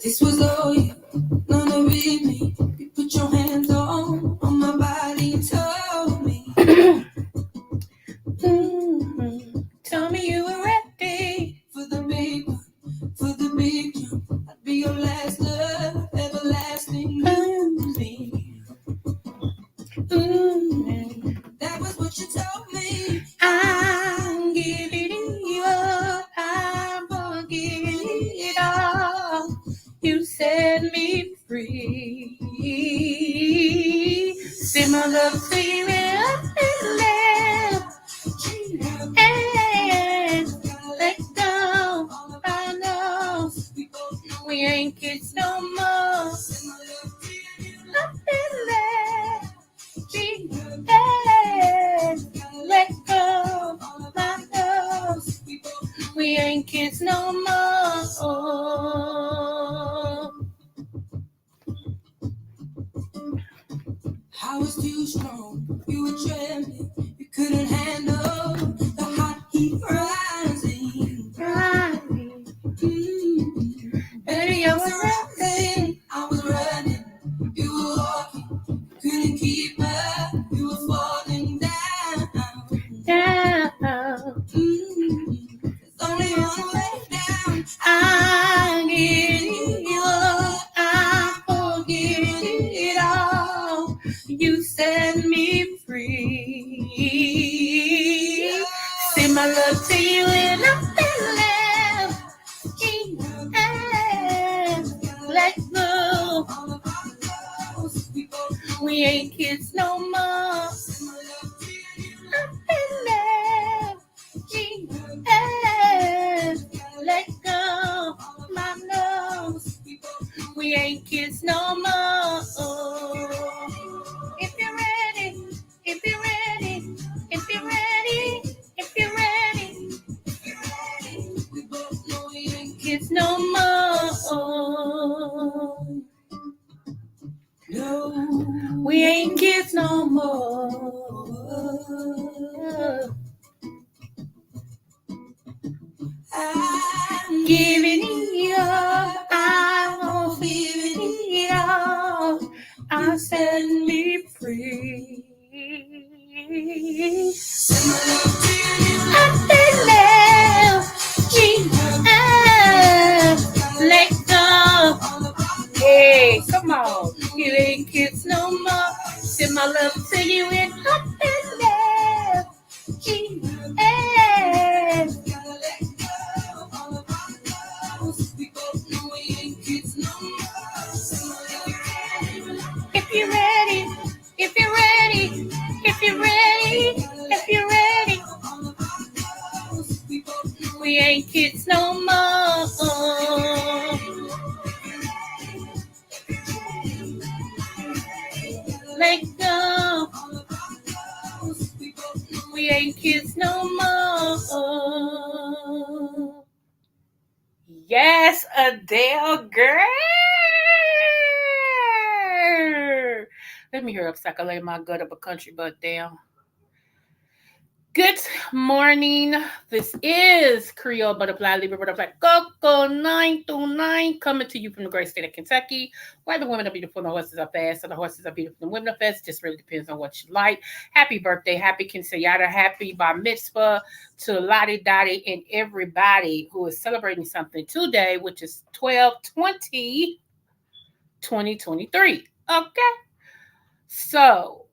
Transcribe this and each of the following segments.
This was all you, none of it me. You put your hands on my body and told me. Tell me you were ready for the big one, for the big jump. I'd be your last love, everlasting me. That was what you told me. I'm giving you up, I'm forgiving it all. You set me free. See my love to you up and left. And let go. I know we ain't kids no more. Up and left. Let go. I know we ain't kids no more. I was too strong, you were trembling, you couldn't handle the hot heat rising. Baby, I was running, you were walking, couldn't keep up, you were falling down. There's only one way down. I'm getting you up, I'm forgetting it all. You set me free. Say my love to you and nothing left. Let go. We ain't kids no more. Nothing left. Let go. My nose. We ain't kids no more. If you're ready, if you're ready, if you're ready, if you're ready, we both know we ain't kids no more. No, we ain't kids no more. I'm giving it all. I'm giving it all. I set me free. Send my love to you. Nothing left. Let go. Hey, come on. You ain't kids no more. Send my love to you and nothing left. If you're ready, if you're ready, if you're ready, if you're ready, we ain't kids no more. Let go. We ain't kids no more. Yes, Adele, girl. Let me hear up so I can lay my gut up a country butt down. Good morning. This is Creole Butterfly, Libra Butterfly, Coco 929, coming to you from the great state of Kentucky, where the women are beautiful and the horses are fast, and the horses are beautiful and the women are fast. Just really depends on what you like. Happy birthday, happy quinceañera, happy bar mitzvah to Lottie Dottie and everybody who is celebrating something today, which is 12/20/2023. Okay? So,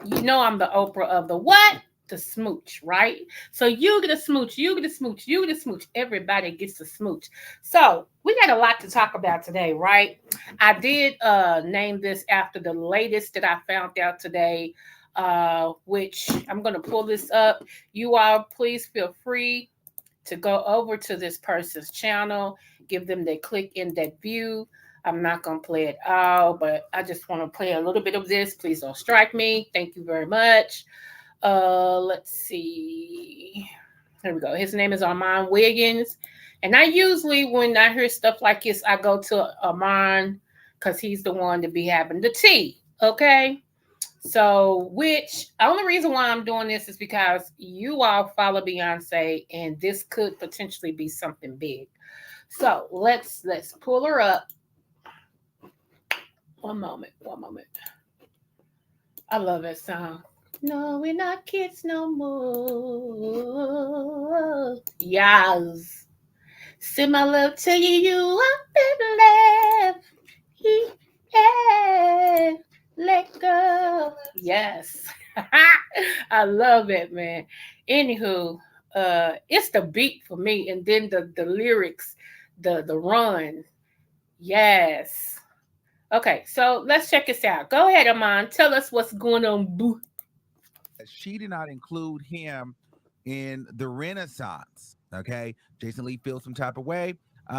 you know I'm the Oprah of the what? The smooch, right? So you get a smooch, you get a smooch, you get a smooch. Everybody gets a smooch. So we got a lot to talk about today, right? I did name this after the latest that I found out today, which I'm going to pull this up. You all, please feel free to go over to this person's channel, give them that click in that view. I'm not going to play it all, but I just want to play a little bit of this. Please don't strike me. Thank you very much. Let's see. Here we go. His name is Armand Wiggins. And I usually, when I hear stuff like this, I go to Armand because he's the one to be having the tea. Okay. So, which only reason why I'm doing this is because you all follow Beyonce and this could potentially be something big. So let's pull her up. One moment, one moment. I love that song. No, we're not kids no more. Yes. Send my love to you, you up and left. Yeah. Let go. Yes. I love it, man. Anywho, it's the beat for me, and then the lyrics, the run. Yes. Okay, so let's check this out. Go ahead, Amon. Tell us what's going on, boo. She did not include him in the Renaissance. Okay, Jason Lee feels some type of way.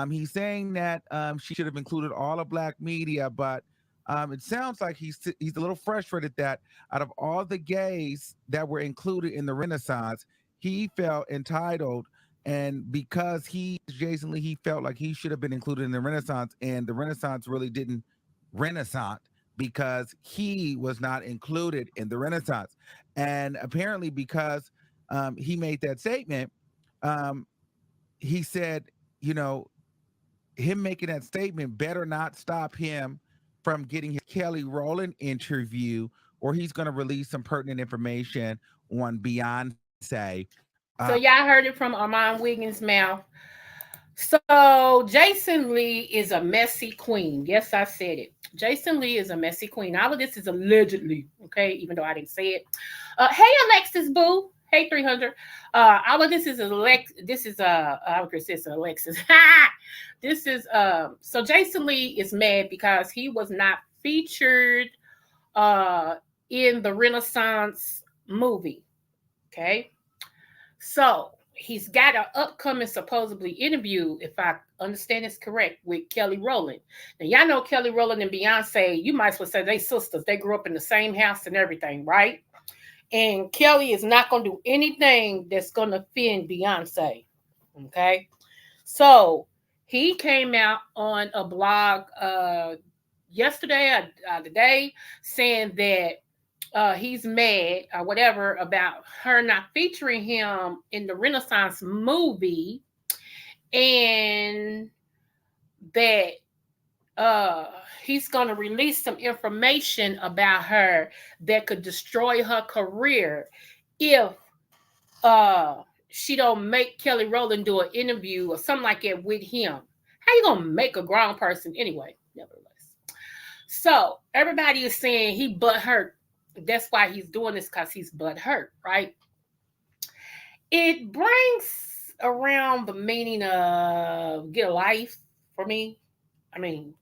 He's saying that she should have included all of Black media, but it sounds like he's a little frustrated that out of all the gays that were included in the Renaissance, he felt entitled, and because he Jason Lee, he felt like he should have been included in the Renaissance, and the Renaissance really didn't Renaissance because he was not included in the Renaissance. And apparently, because he made that statement, um, he said, you know, him making that statement better not stop him from getting his Kelly Rowland interview, or he's going to release some pertinent information on Beyonce. So y'all heard it from Armand Wiggins' mouth. So Jason Lee is a messy queen. Yes, I said it. Jason Lee is a messy queen. All of this is allegedly, okay, even though I didn't say it. Hey Alexis Boo. Hey 300. All of this is this is I would consider Alexis. This is so Jason Lee is mad because he was not featured uh in the Renaissance movie. Okay. So he's got an upcoming supposedly interview, if I understand this correct, with Kelly Rowland. Now y'all know Kelly Rowland and Beyonce. You might as well say they sisters. They grew up in the same house and everything, right? And Kelly is not going to do anything that's going to offend Beyonce. Okay, so he came out on a blog yesterday or today saying that he's mad or whatever about her not featuring him in the Renaissance movie, and that uh he's going to release some information about her that could destroy her career if uh she don't make Kelly Rowland do an interview or something like that with him. How you gonna make a grown person anyway? Nevertheless. So everybody is saying he butt hurt. That's why he's doing this because he's butt hurt, right? It brings around the meaning of get a life for me. I mean,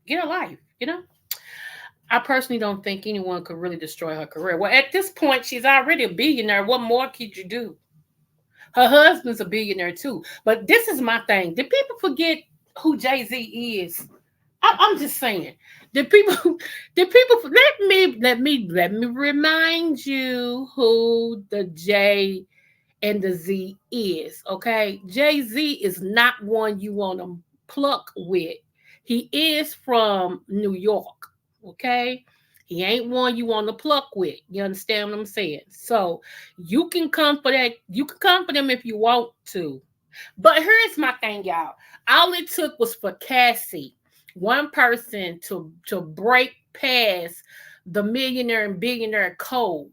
get a life, you know? I personally don't think anyone could really destroy her career. Well, at this point, she's already a billionaire. What more could you do? Her husband's a billionaire too. But this is my thing. Did people forget who Jay-Z is? I'm just saying. Did people let me remind you who the J and the Z is, okay? Jay-Z is not one you want to pluck with. He is from New York, okay? He ain't one you want to pluck with. You understand what I'm saying? So you can come for that. You can come for them if you want to. But here's my thing, y'all. All it took was for Cassie, one person, to break past the millionaire and billionaire code.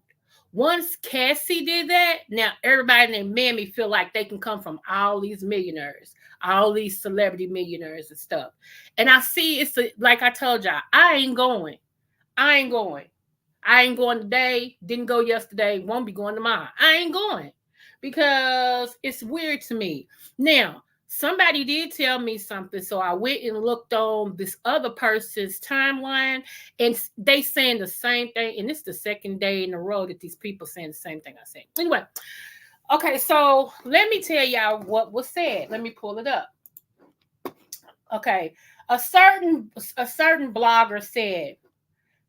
Once Cassie did that, now everybody in Miami feel like they can come from all these millionaires, all these celebrity millionaires and stuff. And I see like I told y'all, I ain't going. I ain't going. I ain't going today. Didn't go yesterday. Won't be going tomorrow. I ain't going because it's weird to me. Now, somebody did tell me something, so I went and looked on this other person's timeline, and they saying the same thing. And it's the second day in a row that these people saying the same thing I said. Anyway, okay, so let me tell y'all what was said. Let me pull it up. Okay, a certain blogger said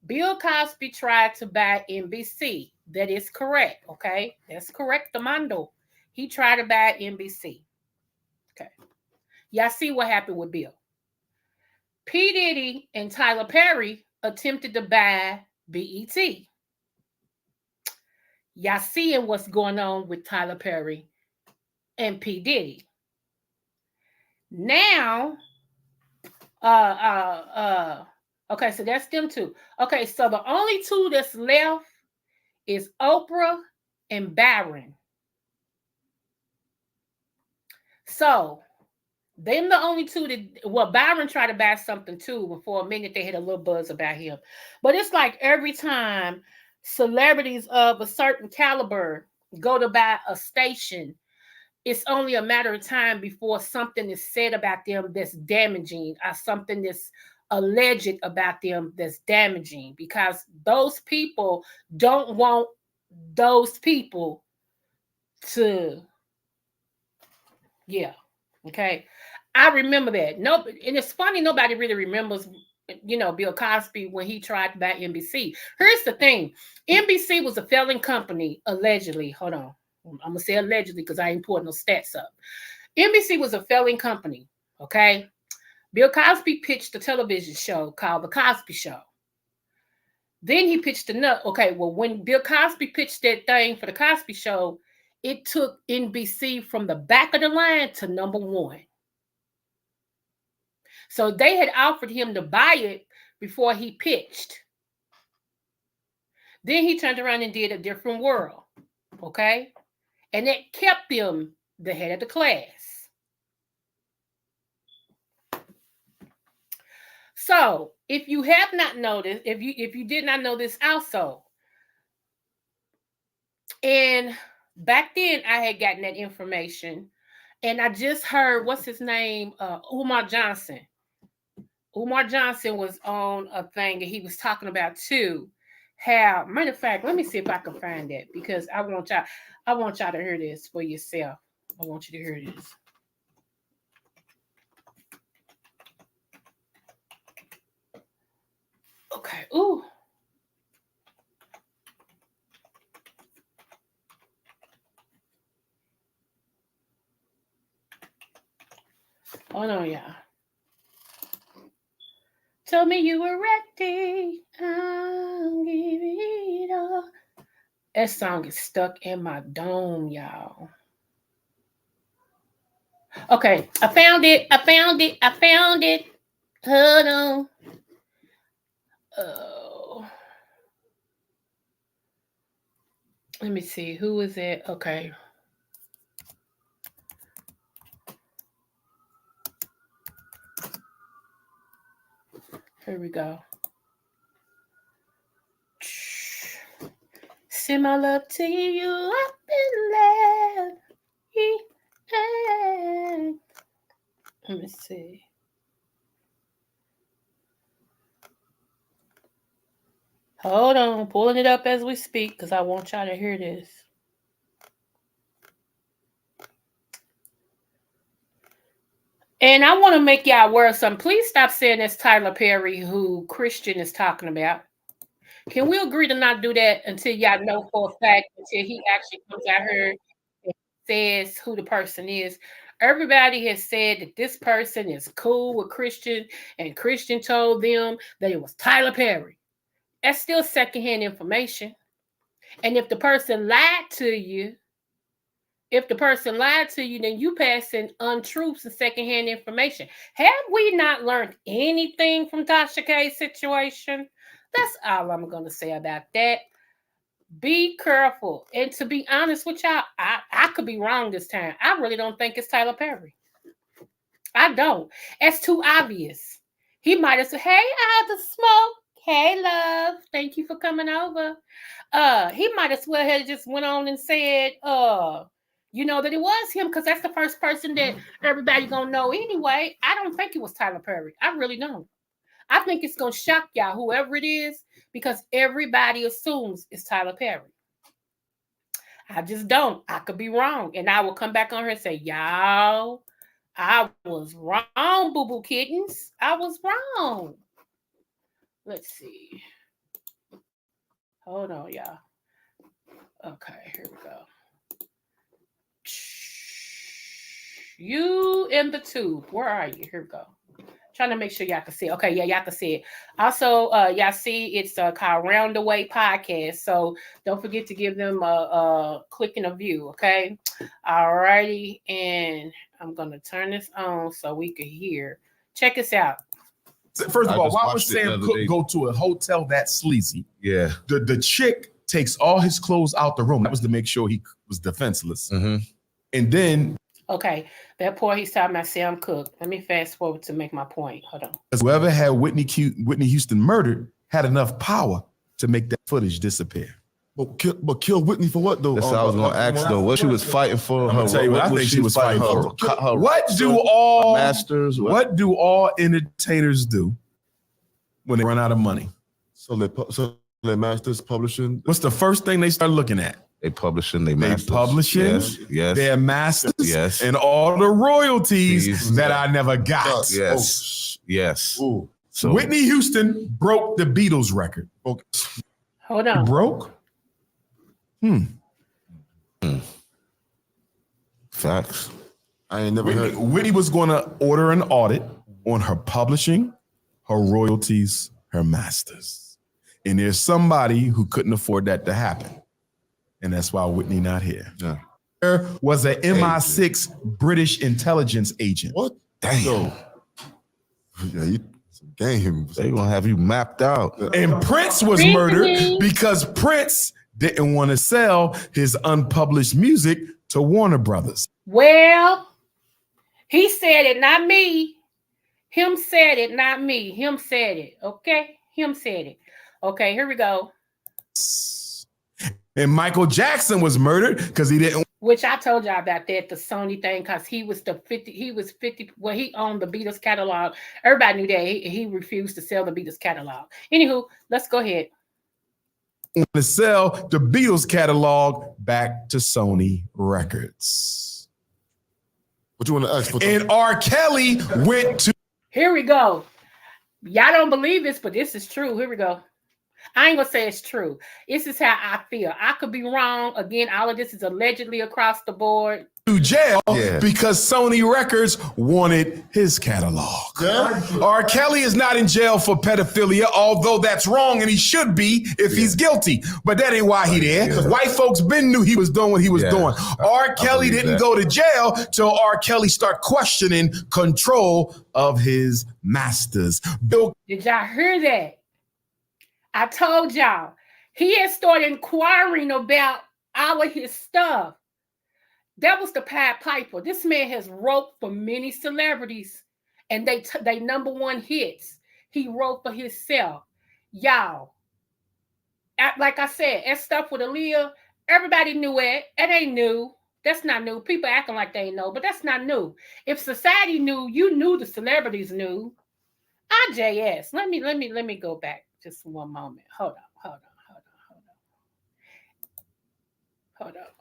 Bill Cosby tried to buy NBC. That is correct. Okay. That's correct, Amando. He tried to buy NBC. Okay. Y'all see what happened with Bill. P. Diddy and Tyler Perry attempted to buy BET. Y'all seeing what's going on with Tyler Perry and P. Diddy. Now, uh, uh, okay, so that's them two. Okay, so the only two that's left is Oprah and Barron. So them the only two that, well, Byron tried to buy something too, but for a minute they had a little buzz about him. But it's like every time celebrities of a certain caliber go to buy a station, it's only a matter of time before something is said about them that's damaging, or something that's alleged about them that's damaging, because those people don't want those people to, yeah. Okay. I remember that. No, and it's funny, nobody really remembers, Bill Cosby when he tried to buy NBC. Here's the thing. NBC was a failing company, allegedly. Hold on. I'm gonna say allegedly because I ain't putting no stats up. NBC was a failing company. Okay. Bill Cosby pitched a television show called The Cosby Show. Then he pitched another. Okay, well, when Bill Cosby pitched that thing for The Cosby Show, it took NBC from the back of the line to number one. So they had offered him to buy it before he pitched. Then he turned around and did A Different World. Okay? And it kept them the head of the class. So if you have not noticed, if you did not know this also, and back then I had gotten that information, and I just heard, what's his name, Umar Johnson. Umar Johnson was on a thing and he was talking about too how, matter of fact, let me see if I can find that, because I want y'all to hear this for yourself. I want you to hear this. Okay. Ooh. Hold on, y'all. Tell me you were ready. I'll give it all. That song is stuck in my dome, y'all. Okay, I found it. I found it. I found it. Hold on. Oh, let me see. Who is it? Okay, here we go. Send my love to you. I've been left. Let me see. Hold on, pulling it up as we speak because I want y'all to hear this. And I want to make y'all aware of something. Please stop saying it's Tyler Perry who Christian is talking about. Can we agree to not do that until y'all know for a fact, until he actually comes out here and says who the person is? Everybody has said that this person is cool with Christian, and Christian told them that it was Tyler Perry. That's still secondhand information. And if the person lied to you, then you passing untruths and secondhand information. Have we not learned anything from Tasha K's situation? That's all I'm going to say about that. Be careful. And to be honest with y'all, I could be wrong this time. I really don't think it's Tyler Perry. I don't. It's too obvious. He might have said, hey, I the smoke. Hey, love. Thank you for coming over. He might as well have just went on and said, that it was him, because that's the first person that everybody gonna know anyway. I don't think it was Tyler Perry. I really don't. I think it's gonna shock y'all, whoever it is, because everybody assumes it's Tyler Perry. I just don't. I could be wrong. And I will come back on here and say, y'all, I was wrong, boo boo kittens. I was wrong. Let's see. Hold on, y'all. Okay, here we go. You in the tube. Where are you? Here we go. Trying to make sure y'all can see it. Okay, yeah, y'all can see it. Also, y'all see it's called Round the Way Podcast. So don't forget to give them a click and a view. Okay, all righty. And I'm gonna turn this on so we can hear. Check us out. First of all, why would Sam Cooke go to a hotel that sleazy? Yeah. The chick takes all his clothes out the room. That was to make sure he was defenseless. Mm-hmm. And then Okay, that part he's talking about Sam Cooke. Let me fast forward to make my point. Hold on. whoever had Whitney Houston murdered had enough power to make that footage disappear. But kill Whitney for what though? That's what I was gonna ask though. What she was fighting for? I'm gonna tell you what I think she was fighting for. What do all entertainers do when they run out of money? So their masters publishing. What's the first thing they start looking at? They publishing their masters. They publishing yes. their masters Yes. and all the royalties that I never got. Yes. Yes. Ooh. So Whitney Houston broke the Beatles record. Hold on. Broke? facts. I ain't never heard. Whitney was going to order an audit on her publishing, her royalties, her masters. And there's somebody who couldn't afford that to happen. And that's why Whitney not here. Yeah. There was an MI6 British intelligence agent. What? Damn. Yo. Yeah, you some game. They gonna have you mapped out. And Prince was murdered because Prince didn't want to sell his unpublished music to Warner Brothers. Well, he said it, not me. Him said it, not me. Him said it. Okay? Him said it. Okay, here we go. And Michael Jackson was murdered because he didn't. Which I told y'all about that, the Sony thing, because he was 50, well, he owned the Beatles catalog. Everybody knew that. He refused to sell the Beatles catalog. Anywho, let's go ahead. To sell the Beatles catalog back to Sony Records. What you want to ask for? And R. Kelly went to. Here we go. Y'all don't believe this, but this is true. Here we go. I ain't gonna say it's true. This is how I feel. I could be wrong. Again, all of this is allegedly across the board. To jail because Sony Records wanted his catalog. Yeah. R. Kelly is not in jail for pedophilia, although that's wrong and he should be if he's guilty. But that ain't why he there. White folks been knew he was doing what he was doing. R. Kelly didn't go to jail till R. Kelly start questioning control of his masters. Did y'all hear that? I told y'all. He had started inquiring about all of his stuff. That was the Pied Piper. This man has wrote for many celebrities, and they number one hits. He wrote for himself. Y'all, like I said, that stuff with Aaliyah, everybody knew it. It ain't new. That's not new. People acting like they know, but that's not new. If society knew, you knew the celebrities knew. IJS. Let me go back just one moment. Hold on.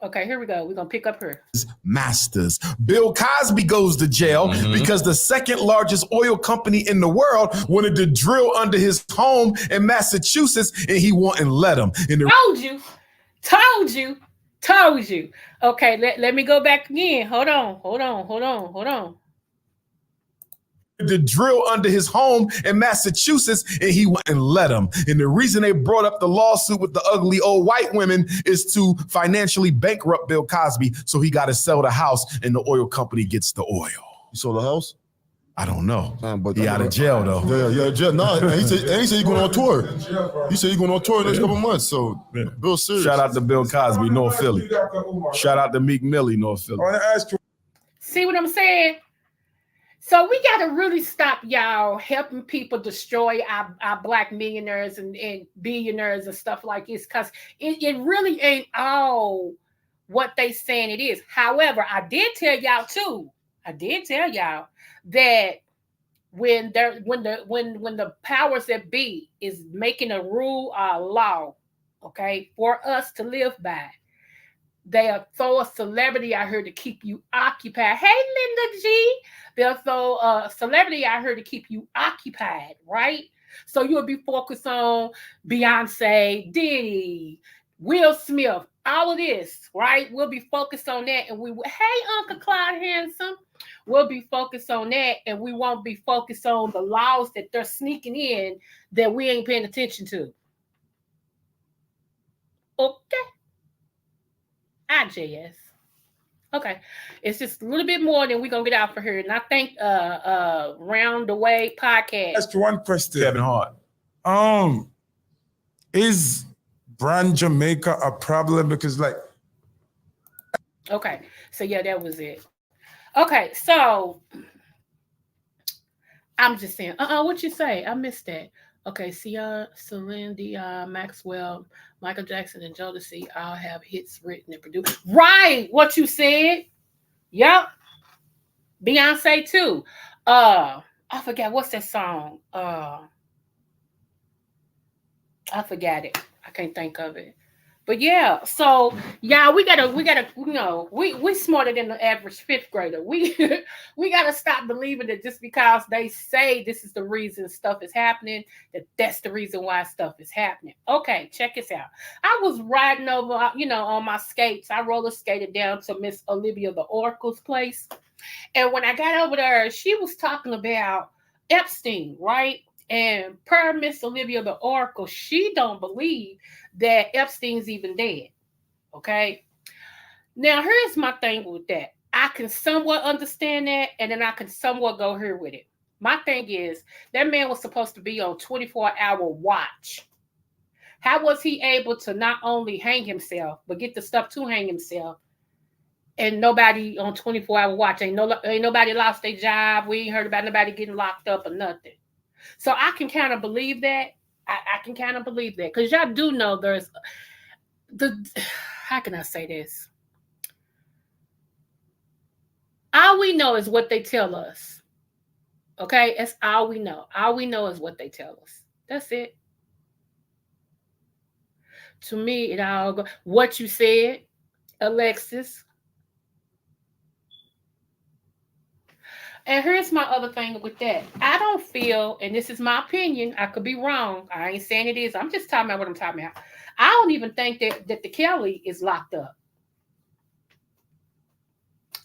Okay, here we go. We're gonna pick up here. Masters. Bill Cosby goes to jail because the second largest oil company in the world wanted to drill under his home in Massachusetts, and he wouldn't let him. Told you. Okay, let me go back again. Hold on. To drill under his home in Massachusetts, and he wouldn't let him. And the reason they brought up the lawsuit with the ugly old white women is to financially bankrupt Bill Cosby, so he got to sell the house, and the oil company gets the oil. You sold the house? I don't know. But he out of jail though. Yeah, jail. No, he said he's going on tour. He said he's going on tour the next couple months. So Bill serious. Shout out to Bill Cosby, North Philly. Shout out to Meek Millie, North Philly. See what I'm saying? So we got to really stop y'all helping people destroy our black millionaires and billionaires and stuff like this, because it really ain't all what they saying it is. However, I did tell y'all that when the powers that be is making a rule or a law, okay, for us to live by, they'll throw a celebrity out here to keep you occupied. Hey, Linda G. They'll throw a celebrity out here to keep you occupied, right? So you'll be focused on Beyonce, Diddy, Will Smith, all of this, right? We'll be focused on that. And hey, Uncle Clyde Handsome, we'll be focused on that, and we won't be focused on the laws that they're sneaking in that we ain't paying attention to. Okay. IJS. Okay. It's just a little bit more than we're gonna get out for here. And I think Round the Way podcast. That's one question. Kevin Hart. Is brand Jamaica a problem? Because like, Okay. So yeah, that was it. Okay, so I'm just saying, what you say? I missed that. Okay, Celine Dion, Maxwell, Michael Jackson, and Jodeci all have hits written and produced. Right, what you said. Yep. Beyonce too. I forgot what's that song. I forgot it. I can't think of it. But yeah, so yeah, we gotta, we smarter than the average fifth grader. We we gotta stop believing that just because they say this is the reason stuff is happening, that's the reason why stuff is happening. Okay, check this out. I was riding over, on my skates. I roller skated down to Miss Olivia the Oracle's place, and when I got over there, she was talking about Epstein, right? And per Miss Olivia the Oracle, she don't believe that Epstein's even dead. Okay. Now, here's my thing with that. I can somewhat understand that, and then I can somewhat go here with it. My thing is, that man was supposed to be on 24-hour watch. How was he able to not only hang himself, but get the stuff to hang himself? And nobody on 24-hour watch. Ain't nobody lost their job. We ain't heard about nobody getting locked up or nothing. So I can kind of believe that. I can kind of believe that. Because y'all do know there's how can I say this? All we know is what they tell us. Okay? That's all we know. All we know is what they tell us. That's it. To me, it all go. What you said, Alexis. And here's my other thing with that. I don't feel, and this is my opinion, I could be wrong. I ain't saying it is. I'm just talking about what I'm talking about. I don't even think that the Kelly is locked up.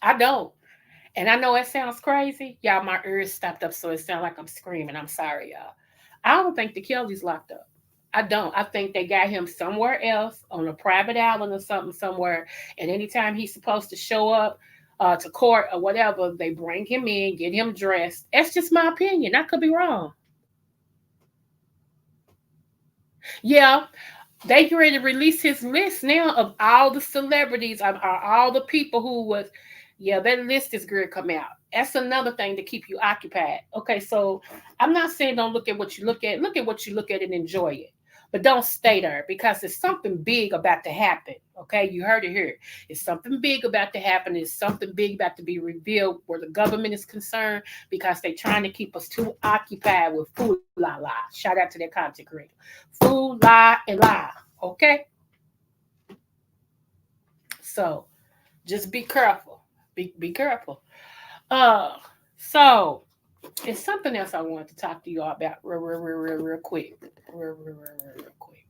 I don't. And I know it sounds crazy. Y'all, my ears stopped up, so it sounds like I'm screaming. I'm sorry, y'all. I don't think the Kelly's locked up. I don't. I think they got him somewhere else on a private island or something somewhere. And anytime he's supposed to show up to court or whatever, they bring him in, get him dressed. That's just my opinion. I could be wrong. Yeah, they ready to release his list now of all the celebrities, of all the people who was. Yeah, that list is going to come out. That's another thing to keep you occupied. Okay, so I'm not saying don't look at what you look at. Look at what you look at and enjoy it. But don't stay there because there's something big about to happen. Okay, you heard it here. It's something big about to happen. It's something big about to be revealed where the government is concerned because they're trying to keep us too occupied with food, la la. Shout out to their content creator. Food, lie, and lie. Okay? So just be careful. Be careful. So it's something else I wanted to talk to you all about real quick. Real quick.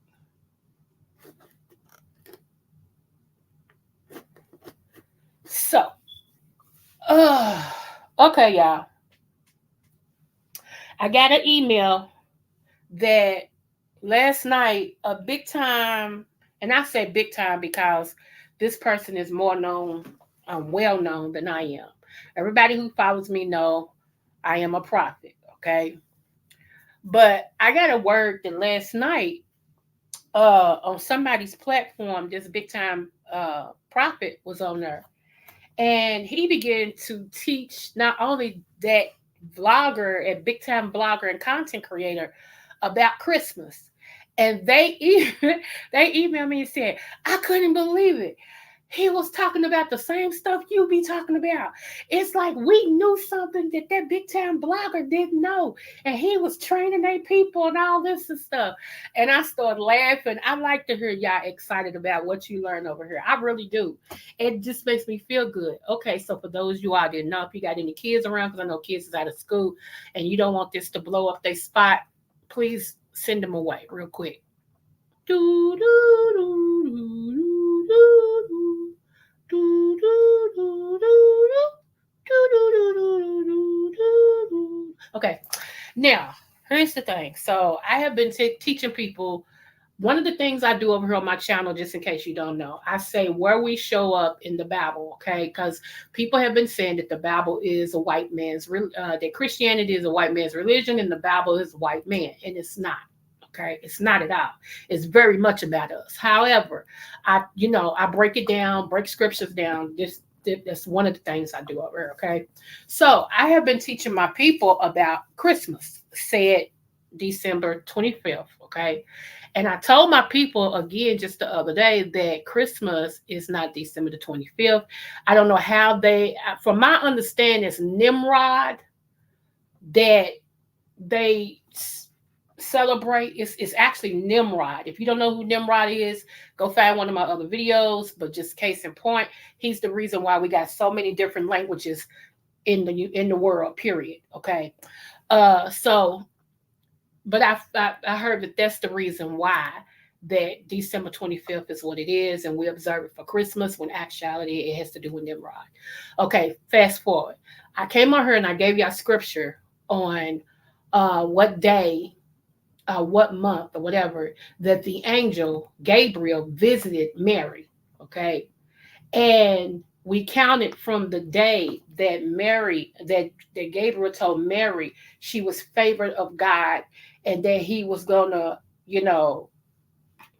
So, okay, y'all. I got an email that last night, a big time, and I say big time because this person is more known, well known than I am. Everybody who follows me know I am a prophet, okay? But I got a word that last night on somebody's platform, this big time prophet was on there. And he began to teach not only that vlogger and big time blogger and content creator about Christmas. And they emailed me and said, I couldn't believe it. He was talking about the same stuff you be talking about. It's like we knew something that big time blogger didn't know. And he was training their people and all this and stuff. And I started laughing. I like to hear y'all excited about what you learn over here. I really do. It just makes me feel good. Okay, so for those you all didn't know, if you got any kids around, because I know kids is out of school and you don't want this to blow up their spot, please send them away real quick. Do, do, do, do, do, do. Okay. Now, here's the thing. So I have been teaching people. One of the things I do over here on my channel, just in case you don't know, I say where we show up in the Bible, okay? Because people have been saying that the Bible is a white man's, that Christianity is a white man's religion and the Bible is a white man, and it's not, okay? It's not at all. It's very much about us. However, I break it down, break scriptures down. That's one of the things I do over here, okay? So I have been teaching my people about Christmas, said December 25th, okay? And I told my people again just the other day that Christmas is not December the 25th. I don't know how from my understanding, it's Nimrod that they celebrate. It's actually Nimrod. If you don't know who Nimrod is, go find one of my other videos. But just case in point, he's the reason why we got so many different languages in the world, period. Okay. But I heard that that's the reason why that December 25th is what it is, and we observe it for Christmas, when actuality it has to do with Nimrod. Okay, fast forward. I came on here and I gave y'all scripture on what day, what month, or whatever, that the angel Gabriel visited Mary. Okay, and we counted from the day that that Gabriel told Mary she was favored of God, and that he was gonna,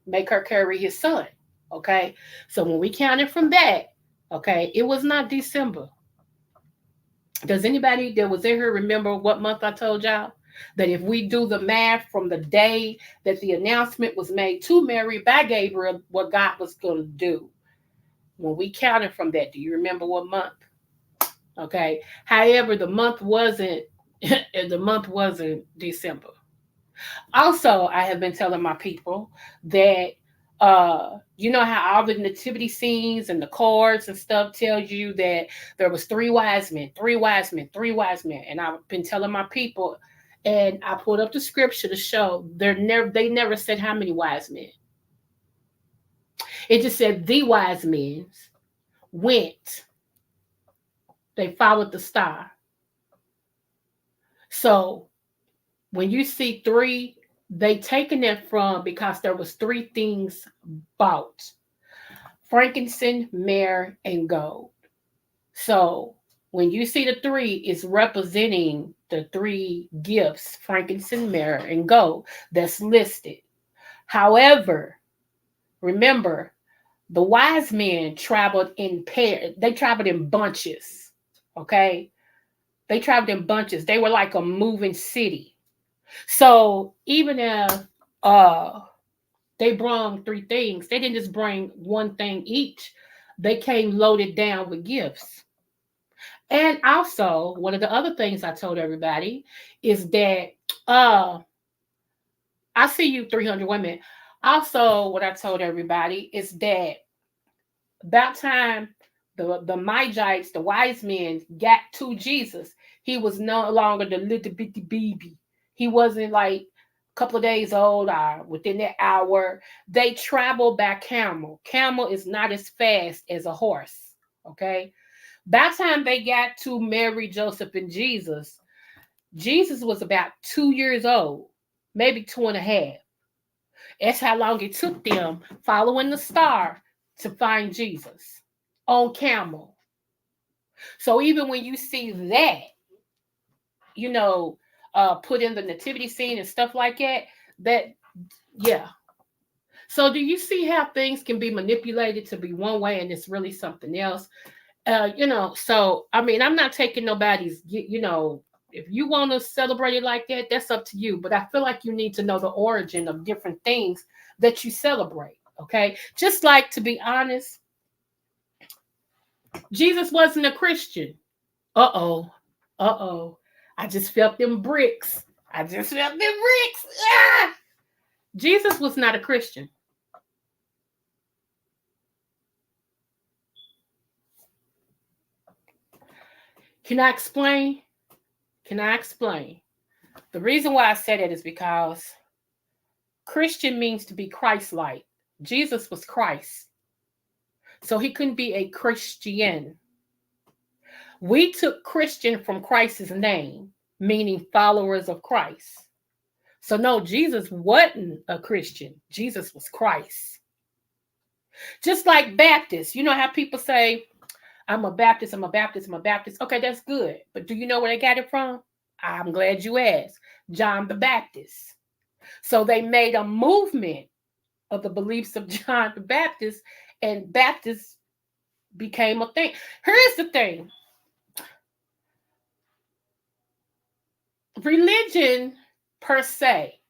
make her carry his son. Okay. So when we counted from that, okay, it was not December. Does anybody that was in here remember what month I told y'all? That if we do the math from the day that the announcement was made to Mary by Gabriel, what God was going to do. When we counted from that, do you remember what month? Okay. However, the month wasn't December. Also, I have been telling my people that you know how all the nativity scenes and the cards and stuff tell you that there was three wise men, and I've been telling my people, and I pulled up the scripture to show they never said how many wise men. It just said the wise men went. They followed the star. So when you see three, they taken it from, because there was three things bought: frankincense, myrrh, and gold. So when you see the three, it's representing the three gifts: frankincense, myrrh, and gold, that's listed. However, remember, the wise men traveled in pairs. They traveled in bunches. Okay, they traveled in bunches. They were like a moving city. So even if they brought three things, they didn't just bring one thing each. They came loaded down with gifts. And also, one of the other things I told everybody is that I see you 300 women. Also, what I told everybody is that about time the Magites, the wise men, got to Jesus, he was no longer the little bitty baby. He wasn't like a couple of days old or within that hour. They traveled by camel. Camel is not as fast as a horse. Okay. By the time they got to Mary, Joseph, and Jesus, Jesus was about 2 years old, maybe 2.5. That's how long it took them following the star to find Jesus on camel. So even when you see that, put in the nativity scene and stuff like that, yeah. So do you see how things can be manipulated to be one way and it's really something else? So I mean, I'm not taking nobody's, if you want to celebrate it like that, that's up to you. But I feel like you need to know the origin of different things that you celebrate. Okay. Just like, to be honest, Jesus wasn't a Christian. Uh-oh. I just felt them bricks. Ah! Jesus was not a Christian. Can I explain? The reason why I said it is because Christian means to be Christ-like. Jesus was Christ. So he couldn't be a Christian. We took Christian from Christ's name. meaning followers of Christ. So no, Jesus wasn't a Christian. Jesus was Christ. Just like Baptists, you know how people say, I'm a Baptist, I'm a Baptist, I'm a Baptist. Okay, that's good. But do you know where they got it from? I'm glad you asked. John the Baptist. So they made a movement of the beliefs of John the Baptist, and Baptists became a thing. Here's the thing. Religion per se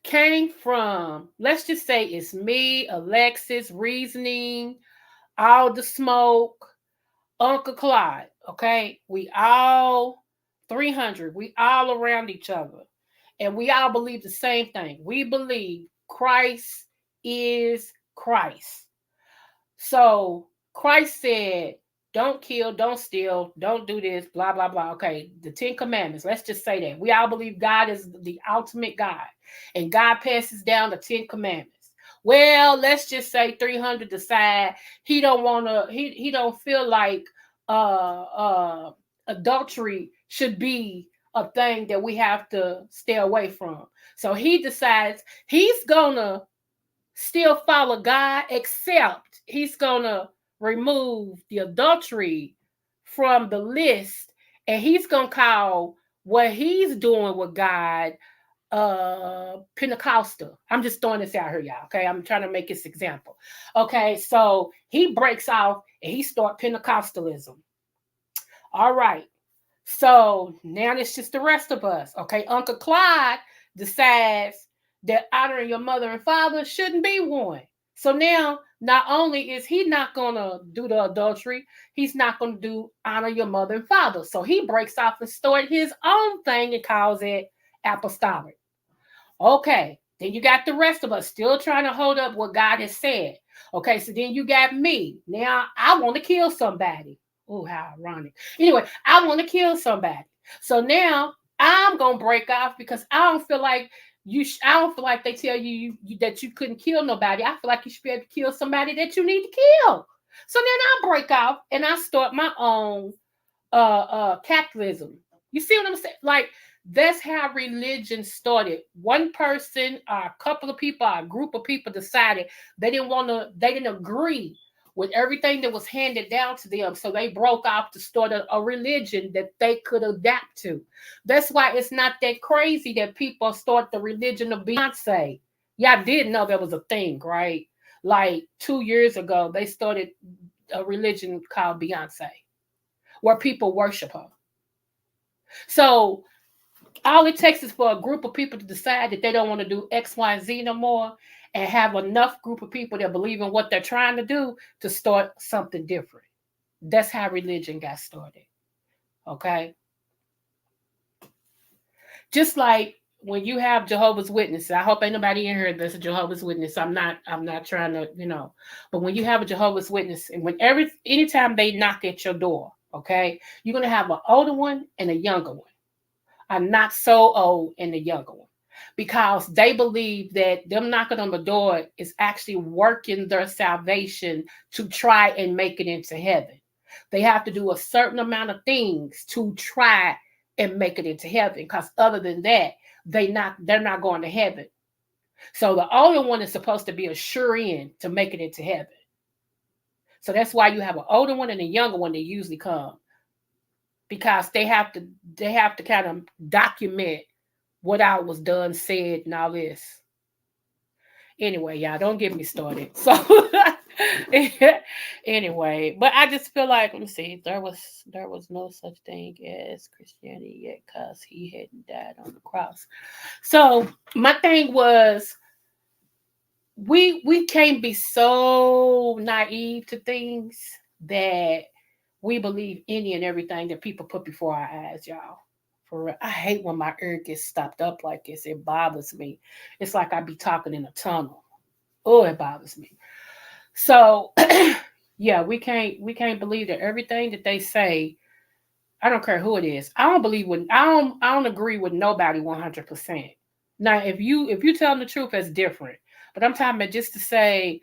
came from, let's just say it's me, Alexis, Reasoning, All the Smoke, Uncle Clyde, okay? We all 300, we all around each other. And we all believe the same thing. We believe Christ is Christ. So Christ said, don't kill, don't steal, don't do this, blah, blah, blah. Okay, the 10 Commandments, let's just say that. We all believe God is the ultimate God. And God passes down the 10 Commandments. Well, let's just say 300 decide he don't want to, he don't feel like adultery should be a thing that we have to stay away from. So he decides he's gonna still follow God, except he's gonna remove the adultery from the list, and he's gonna call what he's doing with God Pentecostal. I'm just throwing this out here, y'all. Okay, I'm trying to make this example. Okay, so he breaks off and he starts Pentecostalism. All right. So now it's just the rest of us. Okay, Uncle Clyde decides that honoring your mother and father shouldn't be one. So now, not only is he not gonna do the adultery, he's not gonna do honor your mother and father. So he breaks off and starts his own thing and calls it apostolic. Okay, then you got the rest of us still trying to hold up what God has said. Okay, so then you got me. Now I want to kill somebody. Oh, how ironic. Anyway, I want to kill somebody. So now I'm gonna break off because I don't feel like I don't feel like they tell you that you couldn't kill nobody. I feel like you should be able to kill somebody that you need to kill. So then I break off and I start my own capitalism. You see what I'm saying? Like, that's how religion started. One person, or a couple of people, or a group of people decided they didn't agree with everything that was handed down to them. So they broke off to start a religion that they could adapt to. That's why it's not that crazy that people start the religion of Beyonce. Y'all did know there was a thing, right? Like 2 years ago, they started a religion called Beyonce, where people worship her. So all it takes is for a group of people to decide that they don't want to do X, Y, and Z no more, and have enough group of people that believe in what they're trying to do to start something different. That's how religion got started. Okay? Just like when you have Jehovah's Witnesses, I hope ain't nobody in here that's a Jehovah's Witness. I'm not trying to, but when you have a Jehovah's Witness, and anytime they knock at your door, okay, you're gonna have an older one and a younger one. A not so old and the younger one, because they believe that them knocking on the door is actually working their salvation to try and make it into heaven. They have to do a certain amount of things to try and make it into heaven, because other than that, they're not going to heaven. So the older one is supposed to be a sure in to make it into heaven. So that's why you have an older one and a younger one that usually come, because they have to kind of document what I was done, said, and all this. Anyway, y'all, don't get me started. So anyway, but I just feel like, let me see, there was no such thing as Christianity yet, because he hadn't died on the cross. So my thing was, we can't be so naive to things that we believe any and everything that people put before our eyes, y'all. For real. I hate when my ear gets stopped up like this. It bothers me. It's like I be talking in a tunnel. Oh, it bothers me. So, yeah, we can't believe that everything that they say. I don't care who it is. I don't agree with nobody 100%. Now, if you telling the truth, that's different. But I'm talking about just to say,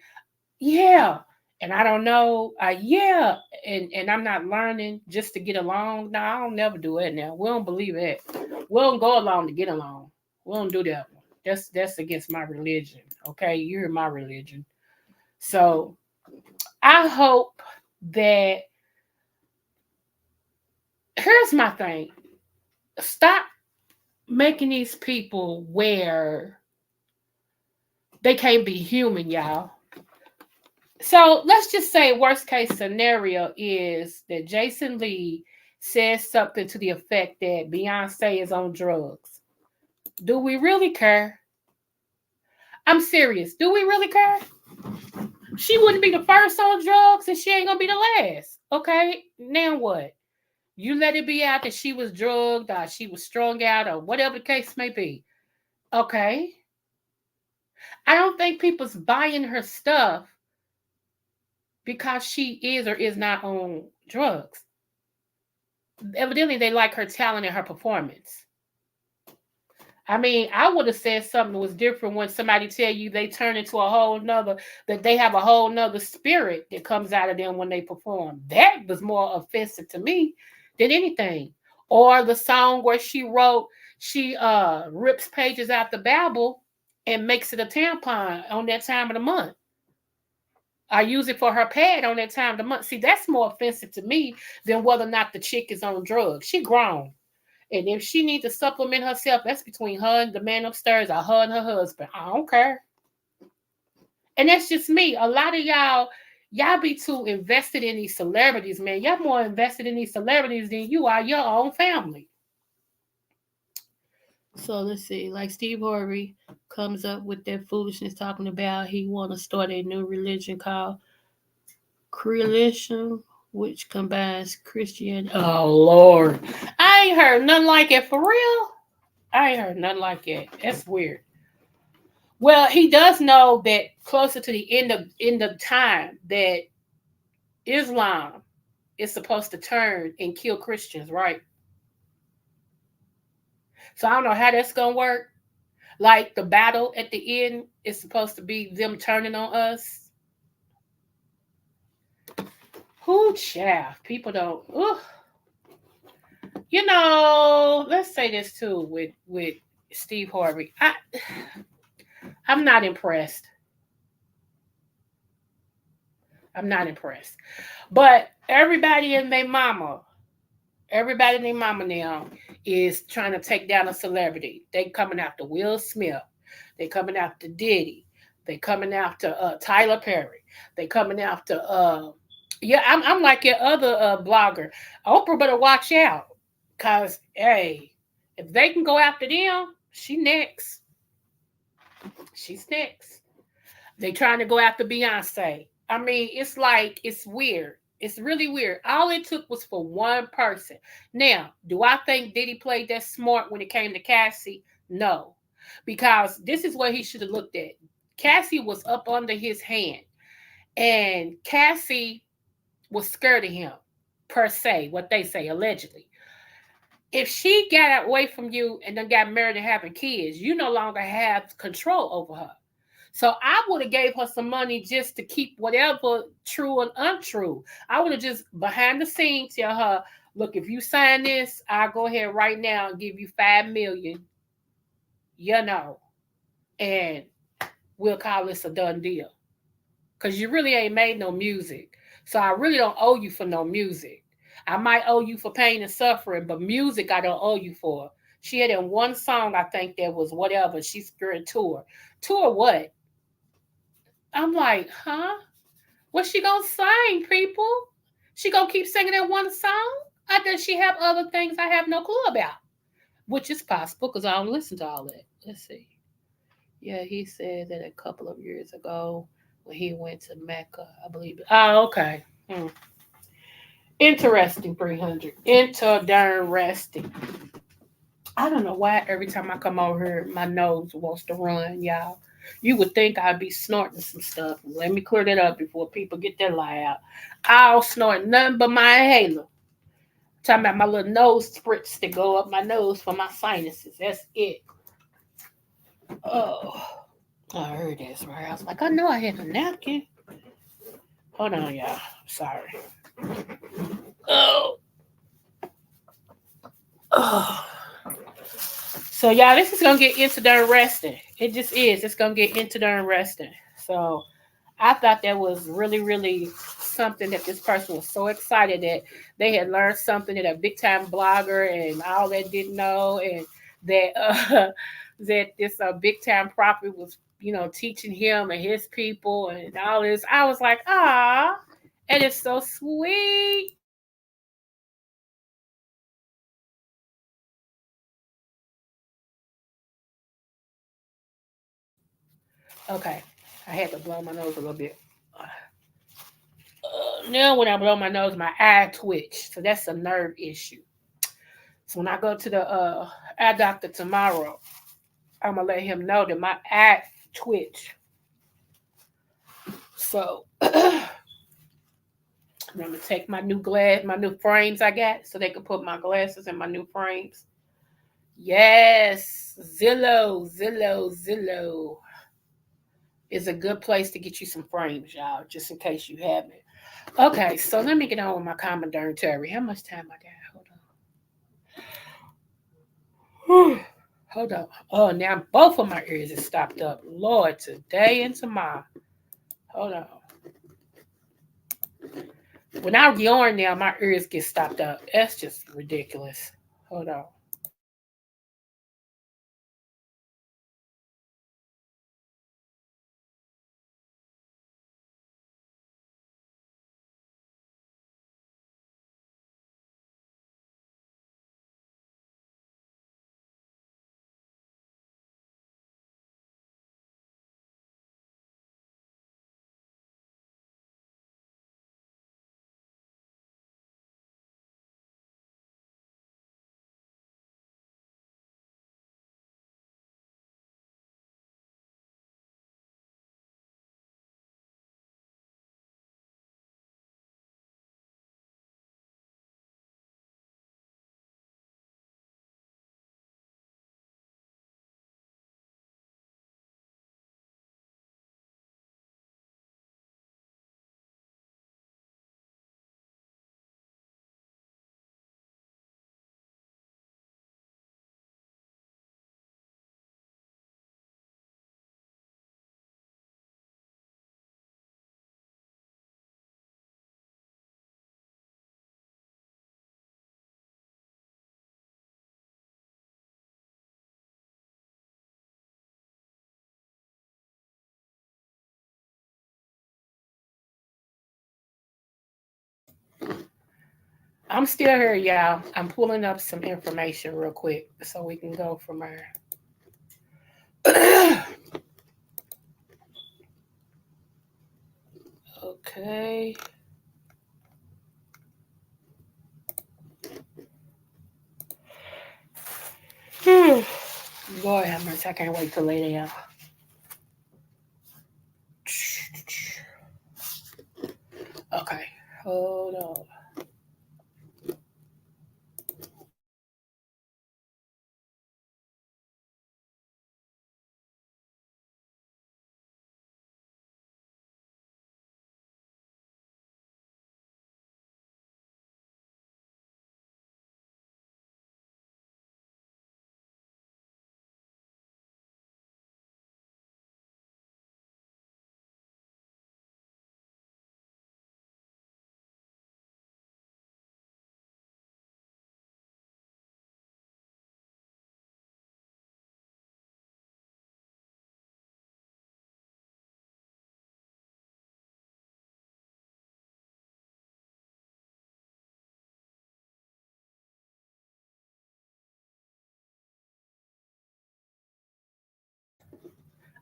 yeah, And I don't know, yeah, and I'm not learning just to get along. No, I don't never do it now. We don't believe it. We don't go along to get along. We don't do that one. That's against my religion. Okay, you're my religion. So I hope that here's my thing. Stop making these people where they can't be human, y'all. So let's just say worst case scenario is that Jason Lee says something to the effect that Beyonce is on drugs. Do we really care? I'm serious. Do we really care? She wouldn't be the first on drugs and she ain't gonna be the last. Okay, now what? You let it be out that she was drugged or she was strung out or whatever the case may be. Okay. I don't think people's buying her stuff because she is or is not on drugs. Evidently, they like her talent and her performance. I mean, I would have said something was different when somebody tell you they turn into a whole nother, that they have a whole nother spirit that comes out of them when they perform. That was more offensive to me than anything. Or the song where she wrote, she rips pages out the Bible and makes it a tampon on that time of the month. I use it for her pad on that time of the month. See, that's more offensive to me than whether or not the chick is on drugs. She grown. And if she needs to supplement herself, that's between her and the man upstairs or her and her husband. I don't care. And that's just me. A lot of y'all be too invested in these celebrities, man. Y'all more invested in these celebrities than you are your own family. So let's see. Like Steve Harvey comes up with that foolishness talking about he want to start a new religion called Creation, which combines Christian. Oh Lord, I ain't heard nothing like it for real. I ain't heard nothing like it. That's weird. Well, he does know that closer to the end of time that Islam is supposed to turn and kill Christians, right? So I don't know how that's gonna work. Like the battle at the end is supposed to be them turning on us. Who chaff? People don't. Ugh. Let's say this too with Steve Harvey. I'm not impressed. I'm not impressed. But everybody and their mama now is trying to take down a celebrity. They coming after Will Smith. They coming after Diddy. They coming after Tyler Perry. They coming after I'm like your other blogger. Oprah better watch out. Cause hey, if they can go after them, she next. She's next. They trying to go after Beyonce. I mean, it's like, it's weird. It's really weird. All it took was for one person. Now, do I think Diddy played that smart when it came to Cassie? No. Because this is what he should have looked at. Cassie was up under his hand. And Cassie was scared of him, per se, what they say, allegedly. If she got away from you and then got married and having kids, you no longer have control over her. So I would have gave her some money just to keep whatever true and untrue. I would have just behind the scenes tell her, look, if you sign this, I'll go ahead right now and give you $5 million. And we'll call this a done deal. Because you really ain't made no music. So I really don't owe you for no music. I might owe you for pain and suffering, but music I don't owe you for. She had in one song, I think that was whatever. She's going to tour. Tour what? I'm like, huh? What's she gonna sing, people? She gonna keep singing that one song? Or does she have other things I have no clue about? Which is possible because I don't listen to all that. Let's see. Yeah, he said that a couple of years ago when he went to Mecca, I believe. Oh, okay. Interesting, 300. Interesting. I don't know why every time I come over here, my nose wants to run, y'all. You would think I'd be snorting some stuff. Let me clear that up before people get their lie out. I'll snort nothing but my inhaler. Talking about my little nose spritz that go up my nose for my sinuses. That's it. Oh, I heard this right. I was like, I know I had a napkin. Hold on, y'all. Sorry. Oh. Oh. So, y'all, this is going to get into the arresting. It just is. It's going to get into the arresting. So, I thought that was really, really something that this person was so excited that they had learned something that a big time blogger and all that didn't know, and that that this big time prophet was, teaching him and his people and all this. I was like, ah, and it's so sweet. Okay, I had to blow my nose a little bit. Now when I blow my nose, my eye twitch. So that's a nerve issue. So when I go to the eye doctor tomorrow, I'm gonna let him know that my eye twitch. So I'm gonna take my new frames I got, so they can put my glasses in my new frames. Yes, Zillow is a good place to get you some frames, y'all, just in case you haven't. Okay, so let me get on with my commentary. How much time I got? Hold on. Hold on. Oh, now both of my ears are stopped up. Lord, today and tomorrow. Hold on. When I yawn now, my ears get stopped up. That's just ridiculous. Hold on. I'm still here, y'all. I'm pulling up some information real quick so we can go from there. Okay. Lord have mercy, I can't wait to lay down. Okay, hold on.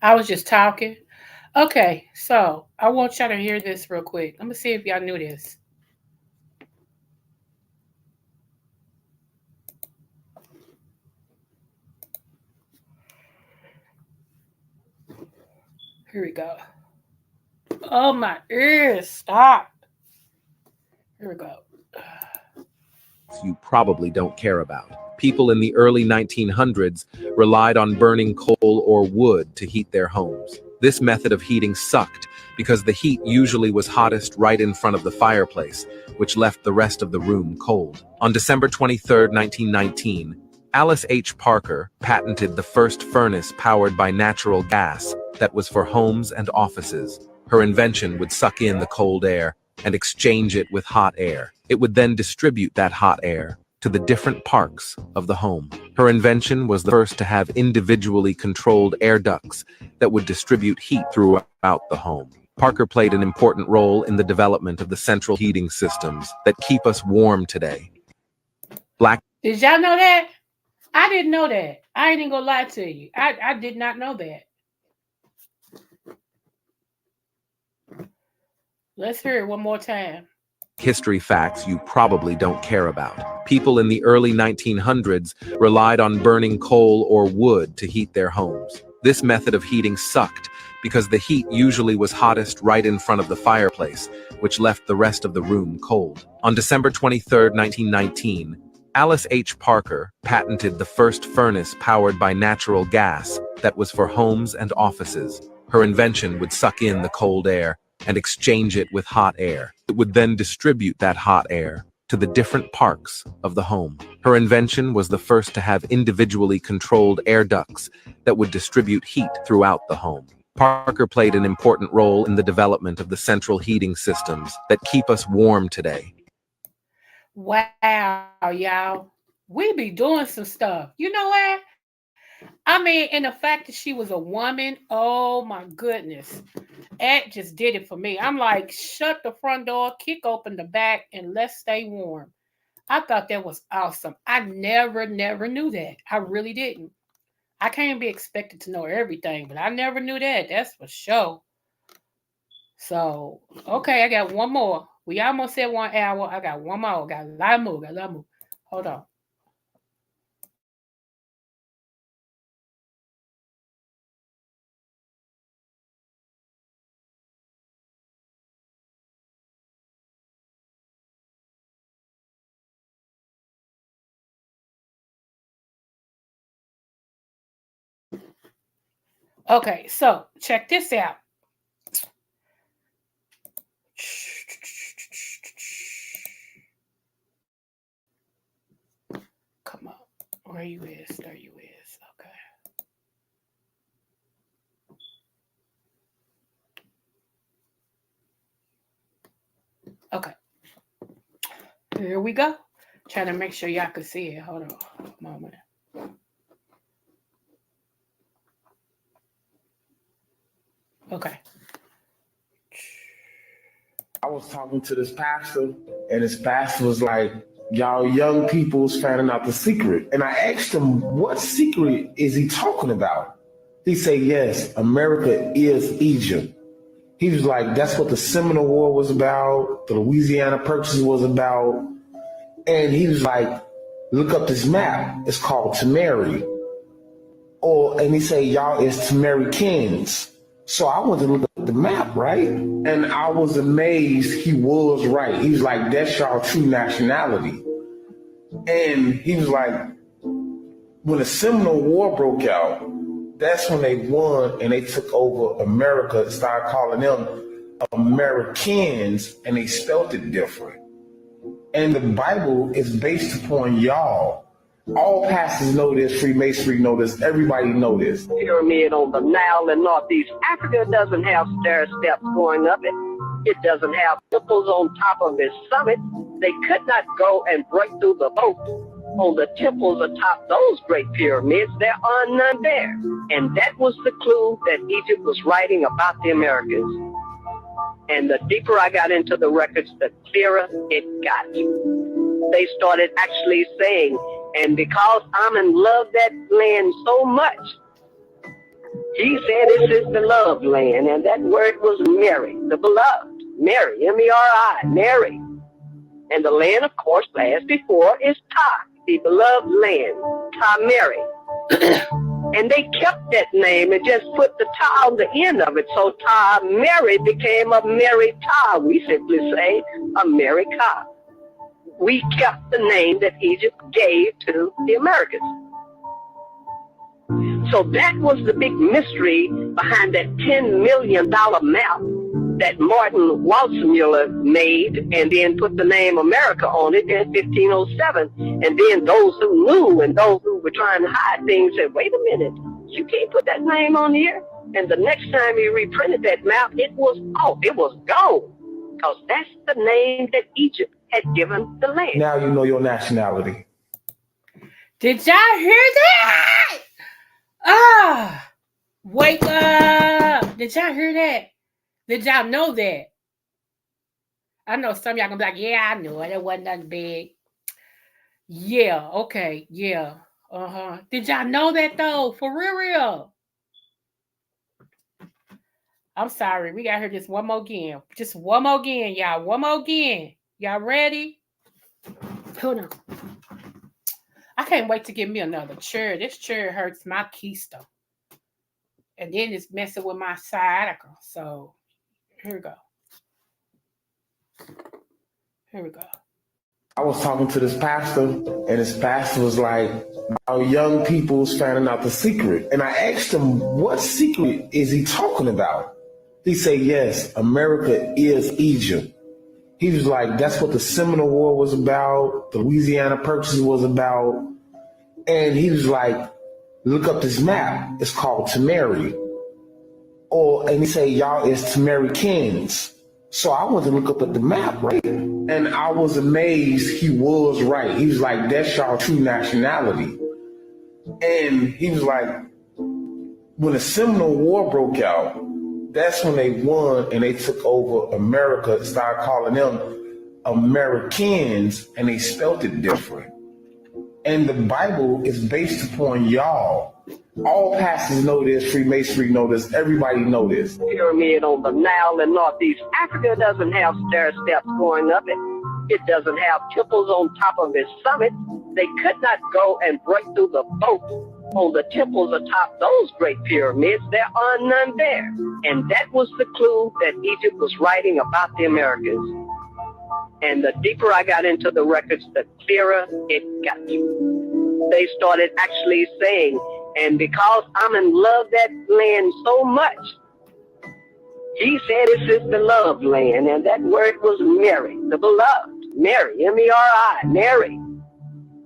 I was just talking. Okay, so I want y'all to hear this real quick. Let me see if y'all knew this. Here we go. Oh, my ears, stop. Here we go. You probably don't care about. People in the early 1900s relied on burning coal or wood to heat their homes. This method of heating sucked because the heat usually was hottest right in front of the fireplace, which left the rest of the room cold. On December 23, 1919, Alice H. Parker patented the first furnace powered by natural gas that was for homes and offices. Her invention would suck in the cold air and exchange it with hot air. It would then distribute that hot air to the different parts of the home. Her invention was the first to have individually controlled air ducts that would distribute heat throughout the home. Parker played an important role in the development of the central heating systems that keep us warm today. Did y'all know that? I didn't know that. I ain't gonna lie to you. I did not know that. Let's hear it one more time. History facts you probably don't care about. People in the early 1900s relied on burning coal or wood to heat their homes. This method of heating sucked because the heat usually was hottest right in front of the fireplace, which left the rest of the room cold. On December 23, 1919, Alice H. Parker patented the first furnace powered by natural gas that was for homes and offices. Her invention would suck in the cold air and exchange it with hot air. It would then distribute that hot air to the different parts of the home. Her invention was the first to have individually controlled air ducts that would distribute heat throughout the home. Parker played an important role in the development of the central heating systems that keep us warm today. Wow, y'all. We be doing some stuff. You know what? I mean, and the fact that she was a woman, oh my goodness. That just did it for me. I'm like, shut the front door, kick open the back, and let's stay warm. I thought that was awesome. I never knew that. I really didn't. I can't be expected to know everything, but I never knew that. That's for sure. So, okay, I got one more. We almost said 1 hour. I got one more. Got a lot more. Hold on. Okay, so check this out. Come on. Where you is? There you is. Okay. Here we go. Trying to make sure y'all can see it. Hold on a moment. Okay. I was talking to this pastor, and this pastor was like, y'all young people's finding out the secret. And I asked him, what secret is he talking about? He said, yes, America is Egypt. He was like, that's what the Seminole War was about, the Louisiana Purchase was about. And he was like, look up this map. It's called Tamari. And he said, y'all, it's Tamarikans. So I went to look at the map, right? And I was amazed he was right. He was like, that's y'all true nationality. And he was like, when the Seminole War broke out, that's when they won and they took over America and started calling them Americans, and they spelt it different. And the Bible is based upon y'all. All pastors know this, Freemasonry know this, everybody know this. Pyramid on the Nile in Northeast Africa doesn't have stair steps going up it. It doesn't have temples on top of its summit. They could not go and break through the moat on the temples atop those great pyramids. There are none there. And that was the clue that Egypt was writing about the Americans. And the deeper I got into the records, the clearer it got. They started actually saying, and because Amun loved that land so much, he said it's his beloved land, and that word was Mary, the beloved. Mary, M-E-R-I, Mary. And the land, of course, as before, is Ta, the beloved land, Ta-Mary. And they kept that name and just put the Ta on the end of it. So Ta-Mary became a Mary Ta. We simply say America. We kept the name that Egypt gave to the Americans. So that was the big mystery behind that $10 million map that Martin Waldseemüller made and then put the name America on it in 1507. And then those who knew and those who were trying to hide things said, wait a minute, you can't put that name on here. And the next time he reprinted that map, it was off, it was gone. Because that's the name that Egypt had given the land. Now you know your nationality. Did y'all hear that? Ah, wake up. Did y'all hear that? Did y'all know that? I know some of y'all gonna be like, yeah, I knew it. It wasn't nothing big. Yeah, okay, yeah. Did y'all know that though? For real? I'm sorry. We got here just one more again. Just one more again, y'all. One more again. Y'all ready? Hold on. I can't wait to get me another chair. This chair hurts my keister. And then it's messing with my sciatica. So here we go. Here we go. I was talking to this pastor, and this pastor was like, our young people's finding out the secret. And I asked him, what secret is he talking about? He said, yes, America is Egypt. He was like, that's what the Seminole War was about, the Louisiana Purchase was about. And he was like, look up this map. It's called Tamari. And he said, y'all, it's Tamarikans. So I went to look up at the map, right? And I was amazed he was right. He was like, that's y'all true nationality. And he was like, when the Seminole War broke out, that's when they won and they took over America and started calling them Americans, and they spelt it different. And the Bible is based upon y'all. All pastors know this, Freemasonry know this, everybody know this. Pyramid on the Nile in Northeast Africa doesn't have stair steps going up it. It doesn't have temples on top of its summit. They could not go and break through the boat on the temples atop those great pyramids. There are none there. And that was the clue that Egypt was writing about the Americas. And the deeper I got into the records, the clearer it got. They started actually saying, and because I'm in love that land so much, he said it's his beloved land, and that word was Mary, the beloved. Mary, M-E-R-I, Mary.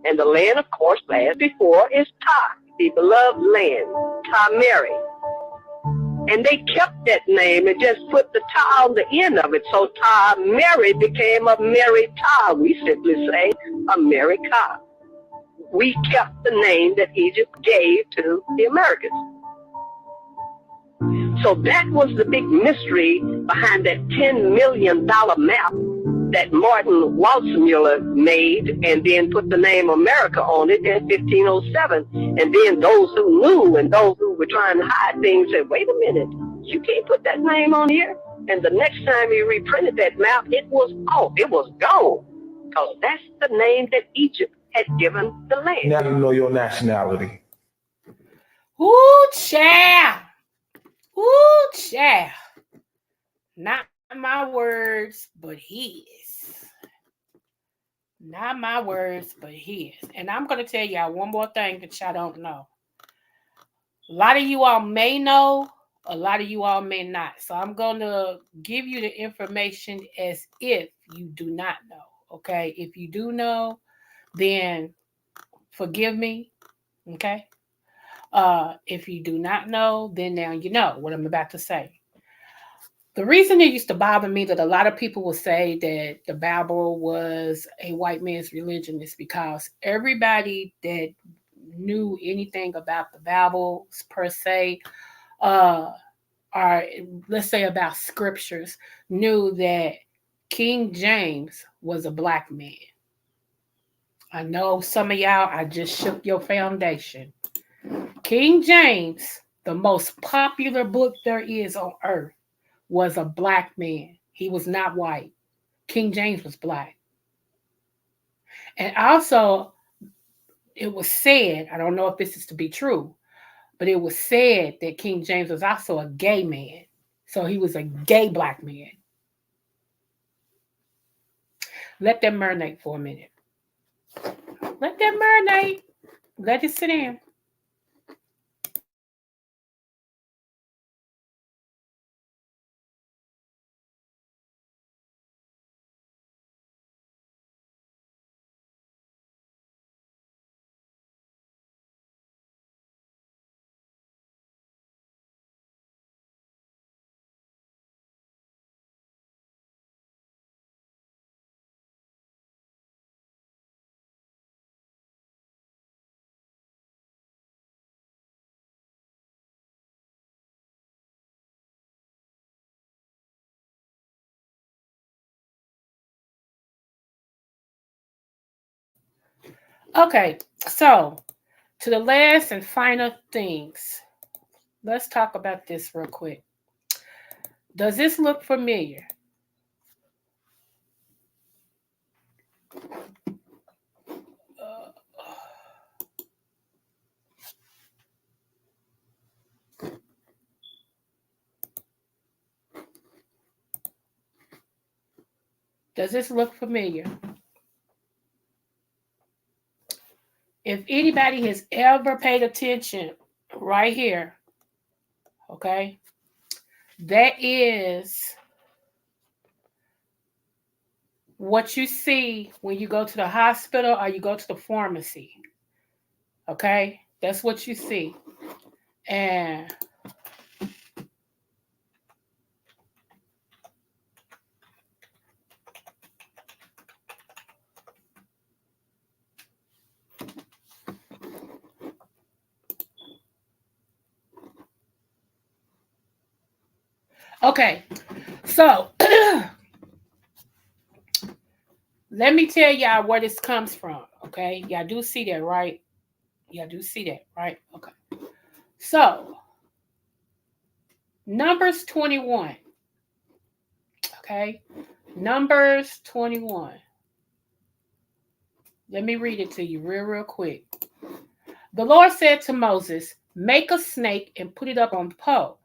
And the land, of course, as before, is Ta, the beloved land, Ta-Mary. And they kept that name and just put the Ta on the end of it. So Ta-Mary became a Mary Ta. We simply say America. We kept the name that Egypt gave to the Americans. So that was the big mystery behind that $10 million map that Martin Waldseemüller made and then put the name America on it in 1507. And then those who knew and those who were trying to hide things said, wait a minute, you can't put that name on here. And the next time he reprinted that map, it was off, it was gone. Because that's the name that Egypt had given the land. Now you know your nationality. Ooh, child. Ooh, child. Not my words, but his. Not my words, but his. And I'm going to tell y'all one more thing that y'all don't know. A lot of you all may know, a lot of you all may not. So I'm going to give you the information as if you do not know. Okay? If you do know, then forgive me. Okay? If you do not know, then now you know what I'm about to say. The reason it used to bother me that a lot of people will say that the Bible was a white man's religion is because everybody that knew anything about the Bible per se, or let's say about scriptures, knew that King James was a black man. I know some of y'all, I just shook your foundation. King James, the most popular book there is on earth, was a black man. He was not white. King James was black. And also, it was said, I don't know if this is to be true, but it was said that King James was also a gay man. So he was a gay black man. Let that marinate for a minute. Let that marinate. Let it sit in. Okay, so to the last and final things, let's talk about this real quick. Does this look familiar? Does this look familiar? If anybody has ever paid attention right here, okay, that is what you see when you go to the hospital or you go to the pharmacy. Okay, that's what you see. And okay, so let me tell y'all where this comes from. Okay, y'all do see that, right? Y'all do see that, right? Okay. So, Numbers 21. Okay, Numbers 21. Let me read it to you real quick. The Lord said to Moses, make a snake and put it up on the pole.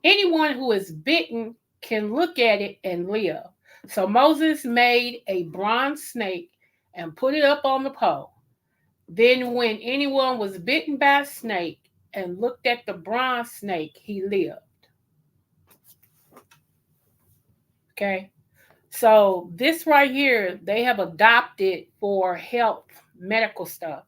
Anyone who is bitten can look at it and live. So Moses made a bronze snake and put it up on the pole. Then when anyone was bitten by a snake and looked at the bronze snake, he lived. Okay. So this right here, they have adopted for health, medical stuff.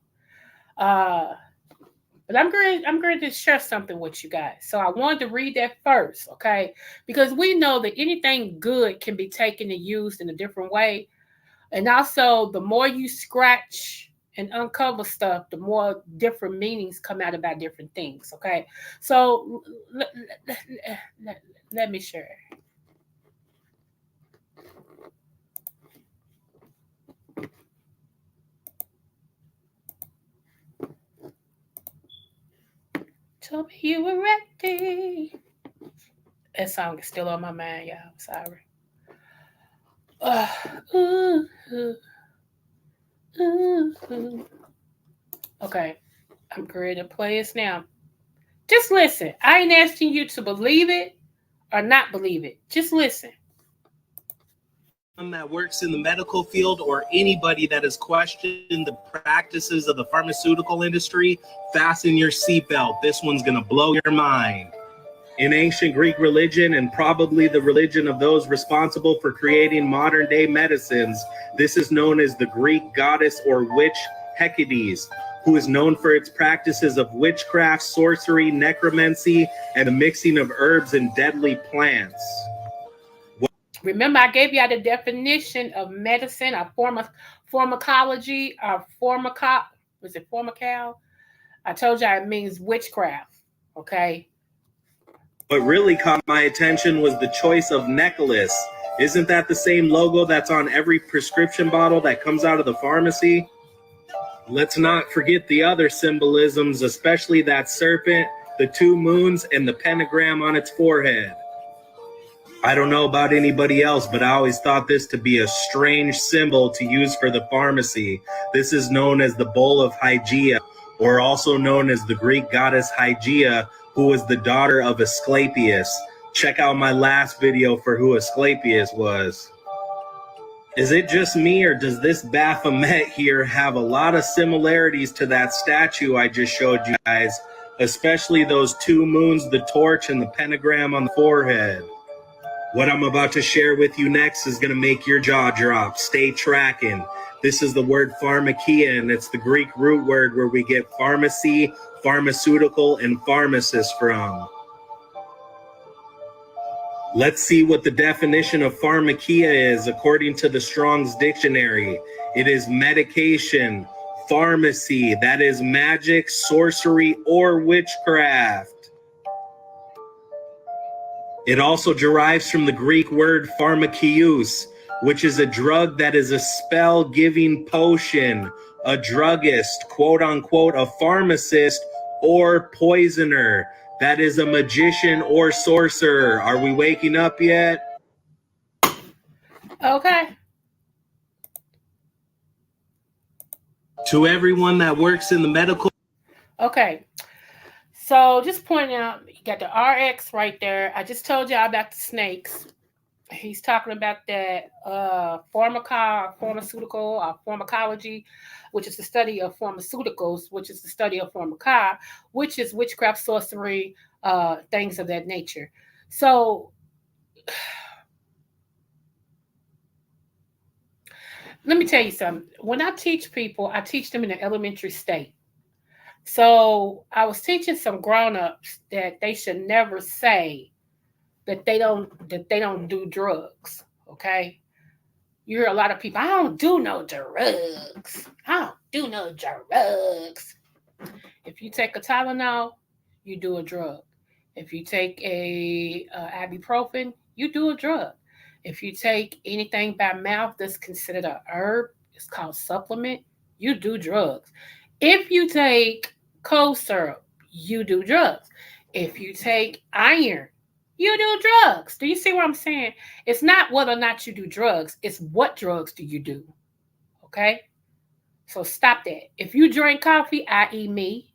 But I'm going to share something with you guys. So I wanted to read that first, okay? Because we know that anything good can be taken and used in a different way. And also, the more you scratch and uncover stuff, the more different meanings come out about different things, okay? So let me share. Told me you were ready. That song is still on my mind, y'all. I'm sorry. Okay, I'm going to play this now. Just listen. I ain't asking you to believe it or not believe it. Just listen. That works in the medical field or anybody that has questioned the practices of the pharmaceutical industry, fasten your seatbelt. This one's going to blow your mind. In ancient Greek religion, and probably the religion of those responsible for creating modern day medicines, this is known as the Greek goddess or witch Hecate, who is known for its practices of witchcraft, sorcery, necromancy, and the mixing of herbs and deadly plants. Remember, I gave you the definition of medicine, or pharmacology, or was it pharmacal? I told you it means witchcraft, okay? What really caught my attention was the choice of necklace. Isn't that the same logo that's on every prescription bottle that comes out of the pharmacy? Let's not forget the other symbolisms, especially that serpent, the 2 moons, and the pentagram on its forehead. I don't know about anybody else, but I always thought this to be a strange symbol to use for the pharmacy. This is known as the bowl of Hygeia, or also known as the Greek goddess Hygeia, who was the daughter of Asclepius. Check out my last video for who Asclepius was. Is it just me, or does this Baphomet here have a lot of similarities to that statue I just showed you guys, especially those 2 moons, the torch, and the pentagram on the forehead? What I'm about to share with you next is going to make your jaw drop. Stay tracking. This is the word pharmakia, and it's the Greek root word where we get pharmacy, pharmaceutical, and pharmacist from. Let's see what the definition of pharmakia is according to the Strong's Dictionary. It is medication, pharmacy, that is magic, sorcery, or witchcraft. It also derives from the Greek word pharmakios, which is a drug that is a spell-giving potion, a druggist, quote unquote, a pharmacist, or poisoner. That is a magician or sorcerer. Are we waking up yet? Okay. To everyone that works in the medical. Okay. So just pointing out, you got the RX right there. I just told y'all about the snakes. He's talking about that pharmaceutical or pharmacology, which is the study of pharmaceuticals, which is the study of pharmaca, which is witchcraft, sorcery, things of that nature. So let me tell you something. When I teach people, I teach them in an elementary state. So I was teaching some grown-ups that they should never say that they don't do drugs. Okay. You hear a lot of people, I don't do no drugs. I don't do no drugs. If you take a Tylenol, you do a drug. If you take a ibuprofen, you do a drug. If you take anything by mouth that's considered a herb, it's called supplement, you do drugs. If you take cold syrup, you do drugs. If you take iron, you do drugs. Do you see what I'm saying? It's not whether or not you do drugs, it's what drugs do you do. Okay? So stop that. If you drink coffee, i.e., me,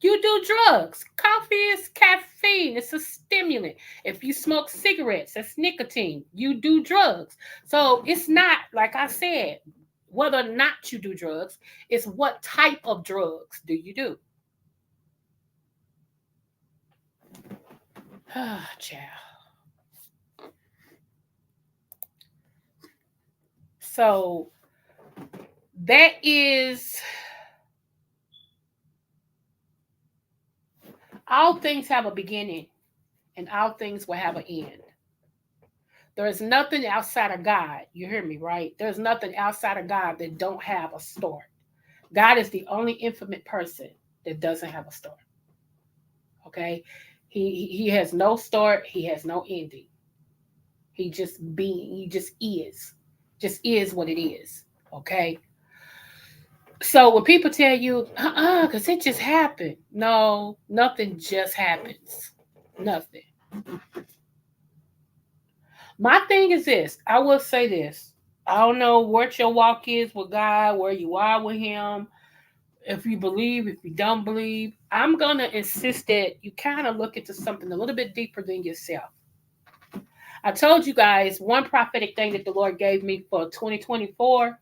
you do drugs. Coffee is caffeine, it's a stimulant. If you smoke cigarettes, that's nicotine. You do drugs. So it's not, like I said, whether or not you do drugs, it's what type of drugs do you do. Ah, child. So that is, all things have a beginning and all things will have an end. There is nothing outside of God. You hear me, right? There's nothing outside of God that don't have a start. God is the only infinite person that doesn't have a start. Okay? He has no start. He has no ending. He just is. Just is what it is. Okay? So when people tell you, because it just happened. No, nothing just happens. Nothing. My thing is this. I will say this. I don't know what your walk is with God, where you are with him. If you believe, if you don't believe, I'm going to insist that you kind of look into something a little bit deeper than yourself. I told you guys one prophetic thing that the Lord gave me for 2024.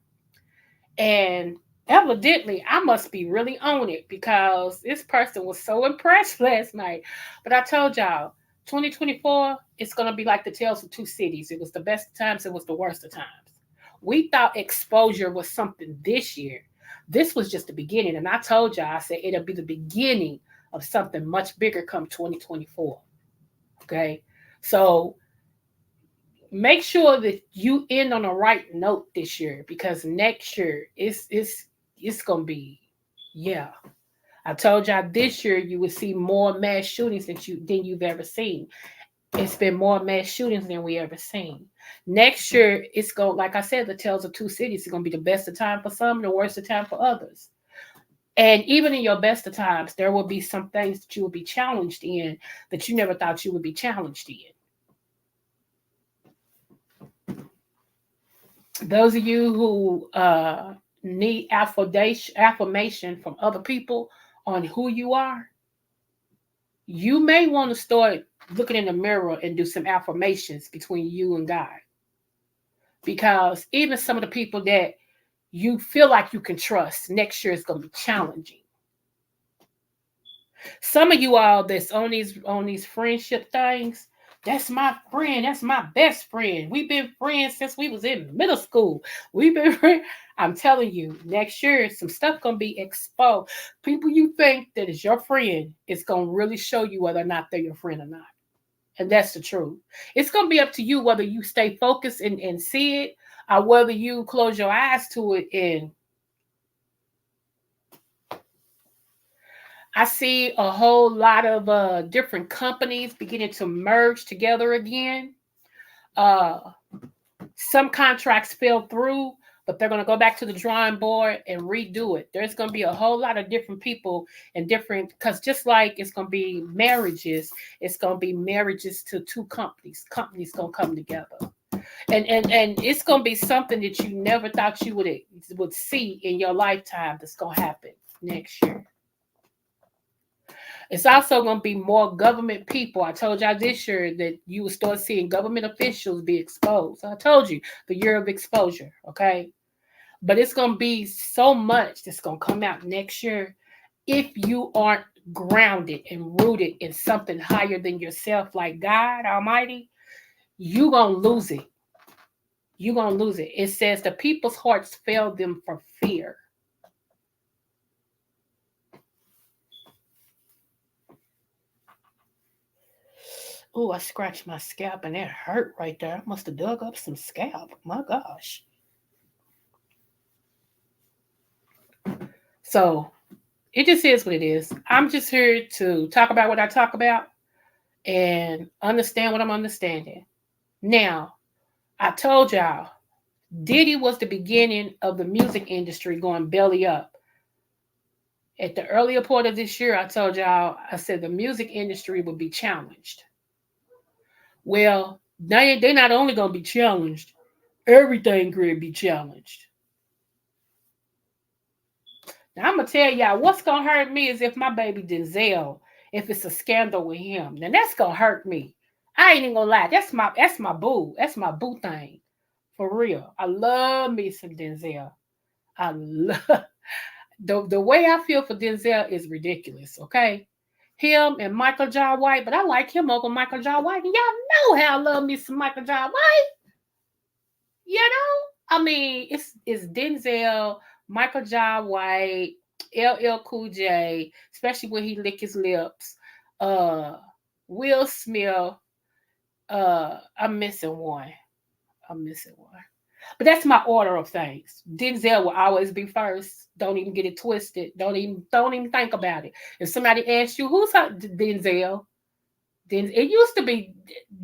And evidently, I must be really on it because this person was so impressed last night. But I told y'all, 2024, it's going to be like the Tales of Two Cities. It was the best of times, it was the worst of times. We thought exposure was something this year. This was just the beginning. And I told y'all, I said it'll be the beginning of something much bigger come 2024. Okay? So make sure that you end on the right note this year because next year it's gonna be, yeah. I told y'all this year you would see more mass shootings than you've ever seen. It's been more mass shootings than we ever seen. Next year it's going, like I said, the Tales of Two Cities is gonna be the best of time for some, the worst of time for others. And even in your best of times, there will be some things that you will be challenged in that you never thought you would be challenged in. Those of you who need affirmation from other people on who you are, you may want to start looking in the mirror and do some affirmations between you and God. Because even some of the people that you feel like you can trust, next year is going to be challenging. Some of you all that's on these friendship things, that's my friend. That's my best friend. We've been friends since we was in middle school. We've been friends. I'm telling you, next year, some stuff going to be exposed. People you think that is your friend, it's going to really show you whether or not they're your friend or not. And that's the truth. It's going to be up to you whether you stay focused and see it or whether you close your eyes to it. And I see a whole lot of different companies beginning to merge together again. Some contracts fell through, but they're going to go back to the drawing board and redo it. There's going to be a whole lot of different people and different, because just like it's going to be marriages, it's going to be marriages to two companies. Companies going to come together. And it's going to be something that you never thought you would see in your lifetime that's going to happen next year. It's also going to be more government people. I told y'all this year that you will start seeing government officials be exposed. I told you, the year of exposure, okay? But it's going to be so much that's going to come out next year if you aren't grounded and rooted in something higher than yourself, like God Almighty. You're going to lose it. You're going to lose it. It says the people's hearts failed them for fear. Oh, I scratched my scalp and that hurt right there. I must have dug up some scalp. My gosh. So it just is what it is. I'm just here to talk about what I talk about and understand what I'm understanding. Now, I told y'all, Diddy was the beginning of the music industry going belly up. At the earlier part of this year, I told y'all, I said the music industry would be challenged. Well, they're not only going to be challenged, everything could be challenged. Now, I'm going to tell y'all, what's going to hurt me is if my baby Denzel, if it's a scandal with him, then that's going to hurt me. I ain't even going to lie. That's my boo. That's my boo thing. For real. I love me some Denzel. I love... The way I feel for Denzel is ridiculous, okay? Him and Michael John White, but I like him over Michael John White. And y'all know how I love me some Michael John White. You know? I mean, it's Denzel, Michael John White, LL Cool J, especially when he lick his lips. Will Smith. I'm missing one. But that's my order of things. Denzel will always be first. Don't even get it twisted. Don't even think about it. If somebody asks you, who's Denzel? It used to be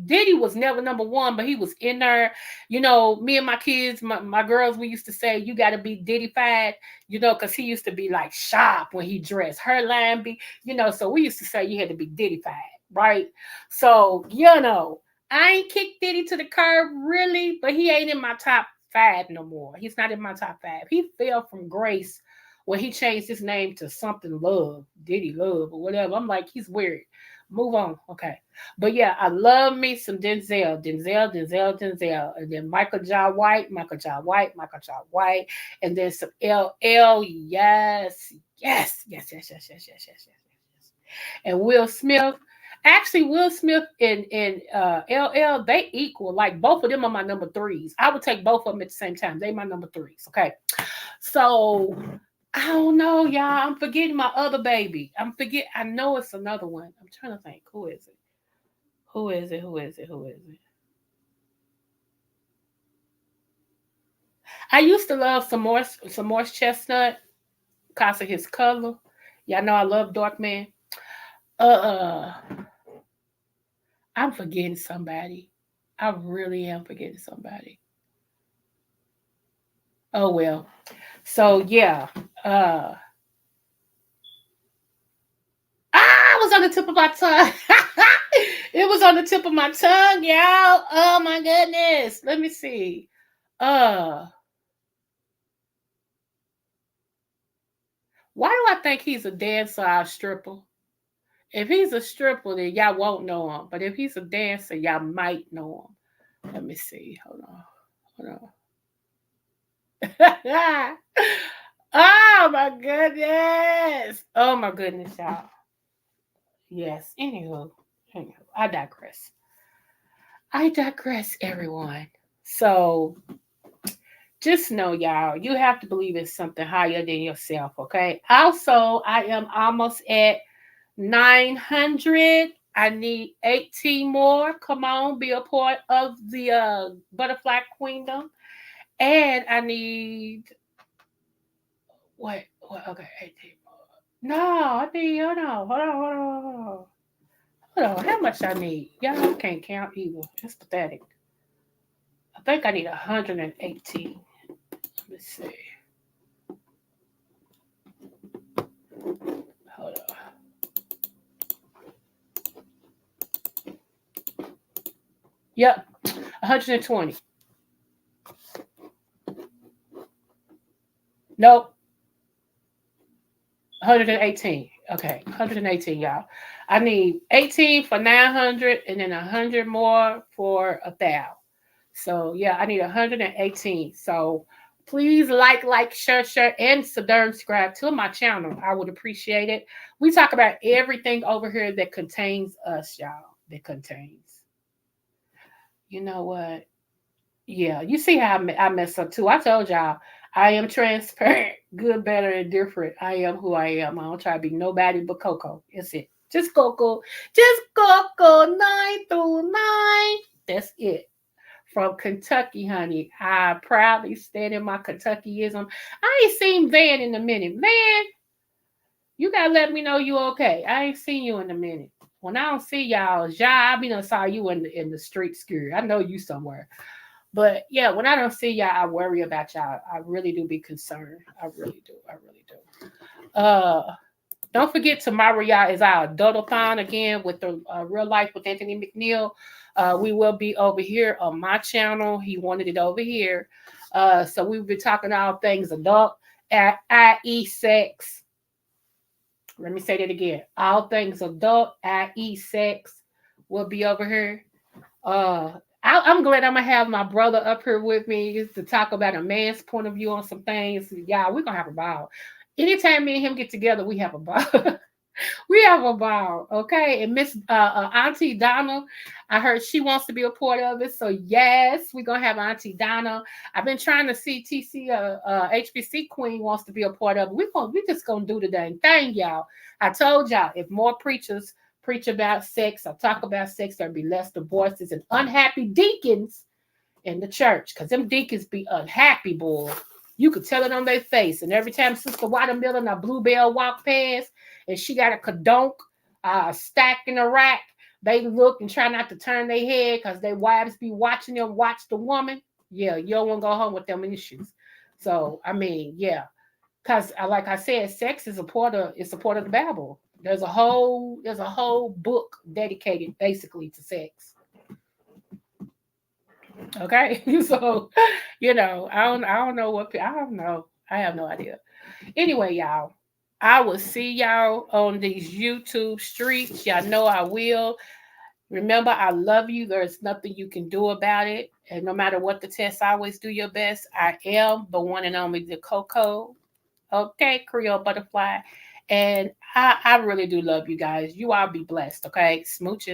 Diddy was never number one, but he was in there. You know, me and my kids, my girls, we used to say, you got to be Diddy-fied, you know, because he used to be like sharp when he dressed. Her line be, you know, so we used to say you had to be Diddy-fied, right? So, you know, I ain't kicked Diddy to the curb, really, but he ain't in my top 5 no more. He's not in my top 5. He fell from grace when he changed his name to something Love, Diddy Love or whatever. I'm like, he's weird. Move on. Okay. But yeah, I love me some Denzel. And then Michael John White. And then some LL. Yes. And Will Smith. Actually, Will Smith and LL, they equal. Like, both of them are my number 3s. I would take both of them at the same time. They my number 3s. Okay. So, I don't know, y'all. I'm forgetting my other baby. I know it's another one. I'm trying to think. Who is it? I used to love some Morse Chestnut because of his color. Y'all know I love dark man. I'm forgetting somebody. I really am forgetting somebody. Oh well. So yeah. It was on the tip of my tongue. It was on the tip of my tongue, y'all. Oh my goodness. Let me see. Why do I think he's a dancer or a stripper? If he's a stripper, then y'all won't know him. But if he's a dancer, y'all might know him. Let me see. Hold on. Oh my goodness. Oh my goodness, y'all. Yes. Anywho, I digress, everyone. So just know, y'all, you have to believe in something higher than yourself, okay? Also, I am almost at 900. I need 18 more. Come on, be a part of the Butterfly Queendom. And I need what? Okay, 18 more. No, I need, hold on. How much I need? Y'all can't count either. It's pathetic. I think I need 118. Let Let's see. Hold on. Yep, 120. Nope, 118. Okay, 118, y'all. I need 18 for 900 and then 100 more for 1,000. So yeah, I need 118. So please like, share, and subscribe to my channel. I would appreciate it. We talk about everything over here that contains us, y'all. That contains. You know what? Yeah, you see how I mess up too. I told y'all I am transparent, good, better, and different. I am who I am. I don't try to be nobody but Coco. That's it. Just Coco. Just Coco 9 through 9. That's it. From Kentucky, honey. I proudly stand in my Kentuckyism. I ain't seen Van in a minute. Van, you gotta let me know you okay. I ain't seen you in a minute. When I don't see y'all, I be done saw you in the street skirt. I know you somewhere. But yeah, when I don't see y'all, I worry about y'all. I really do be concerned. I really do. I really do. Don't forget tomorrow, y'all, is our adultathon again with the Real Life with Anthony McNeil. We will be over here on my channel. He wanted it over here. So we'll be talking all things adult, i.e. sex. Let me say that again. All things adult, i.e. sex, will be over here. I'm glad I'm gonna have my brother up here with me to talk about a man's point of view on some things. Y'all, we're gonna have a ball. Anytime me and him get together, we have a ball. We have a ball, okay? And Miss Auntie Donna, I heard she wants to be a part of it. So yes, we're gonna have Auntie Donna. I've been trying to see TC HBC Queen wants to be a part of it. We just gonna do the dang thing, y'all. I told y'all if more preachers preach about sex or talk about sex, there'll be less divorces and unhappy deacons in the church. Because them deacons be unhappy, boy. You could tell it on their face. And every time Sister Watermelon or Bluebell walk past and she got a cadonk stacked in a rack, they look and try not to turn their head because their wives be watching them watch the woman. Yeah, you don't want to go home with them issues. So, I mean, yeah. Because like I said, sex is a part of the Bible. There's a whole book dedicated basically to sex. Okay, so I don't know what I don't know. I have no idea. Anyway, y'all, I will see y'all on these YouTube streets. Y'all know I will. Remember, I love you. There's nothing you can do about it. And no matter what the test, always do your best. I am the one and only the Coco. Okay, Creole Butterfly. And I really do love you guys. You all be blessed, okay? Smooches.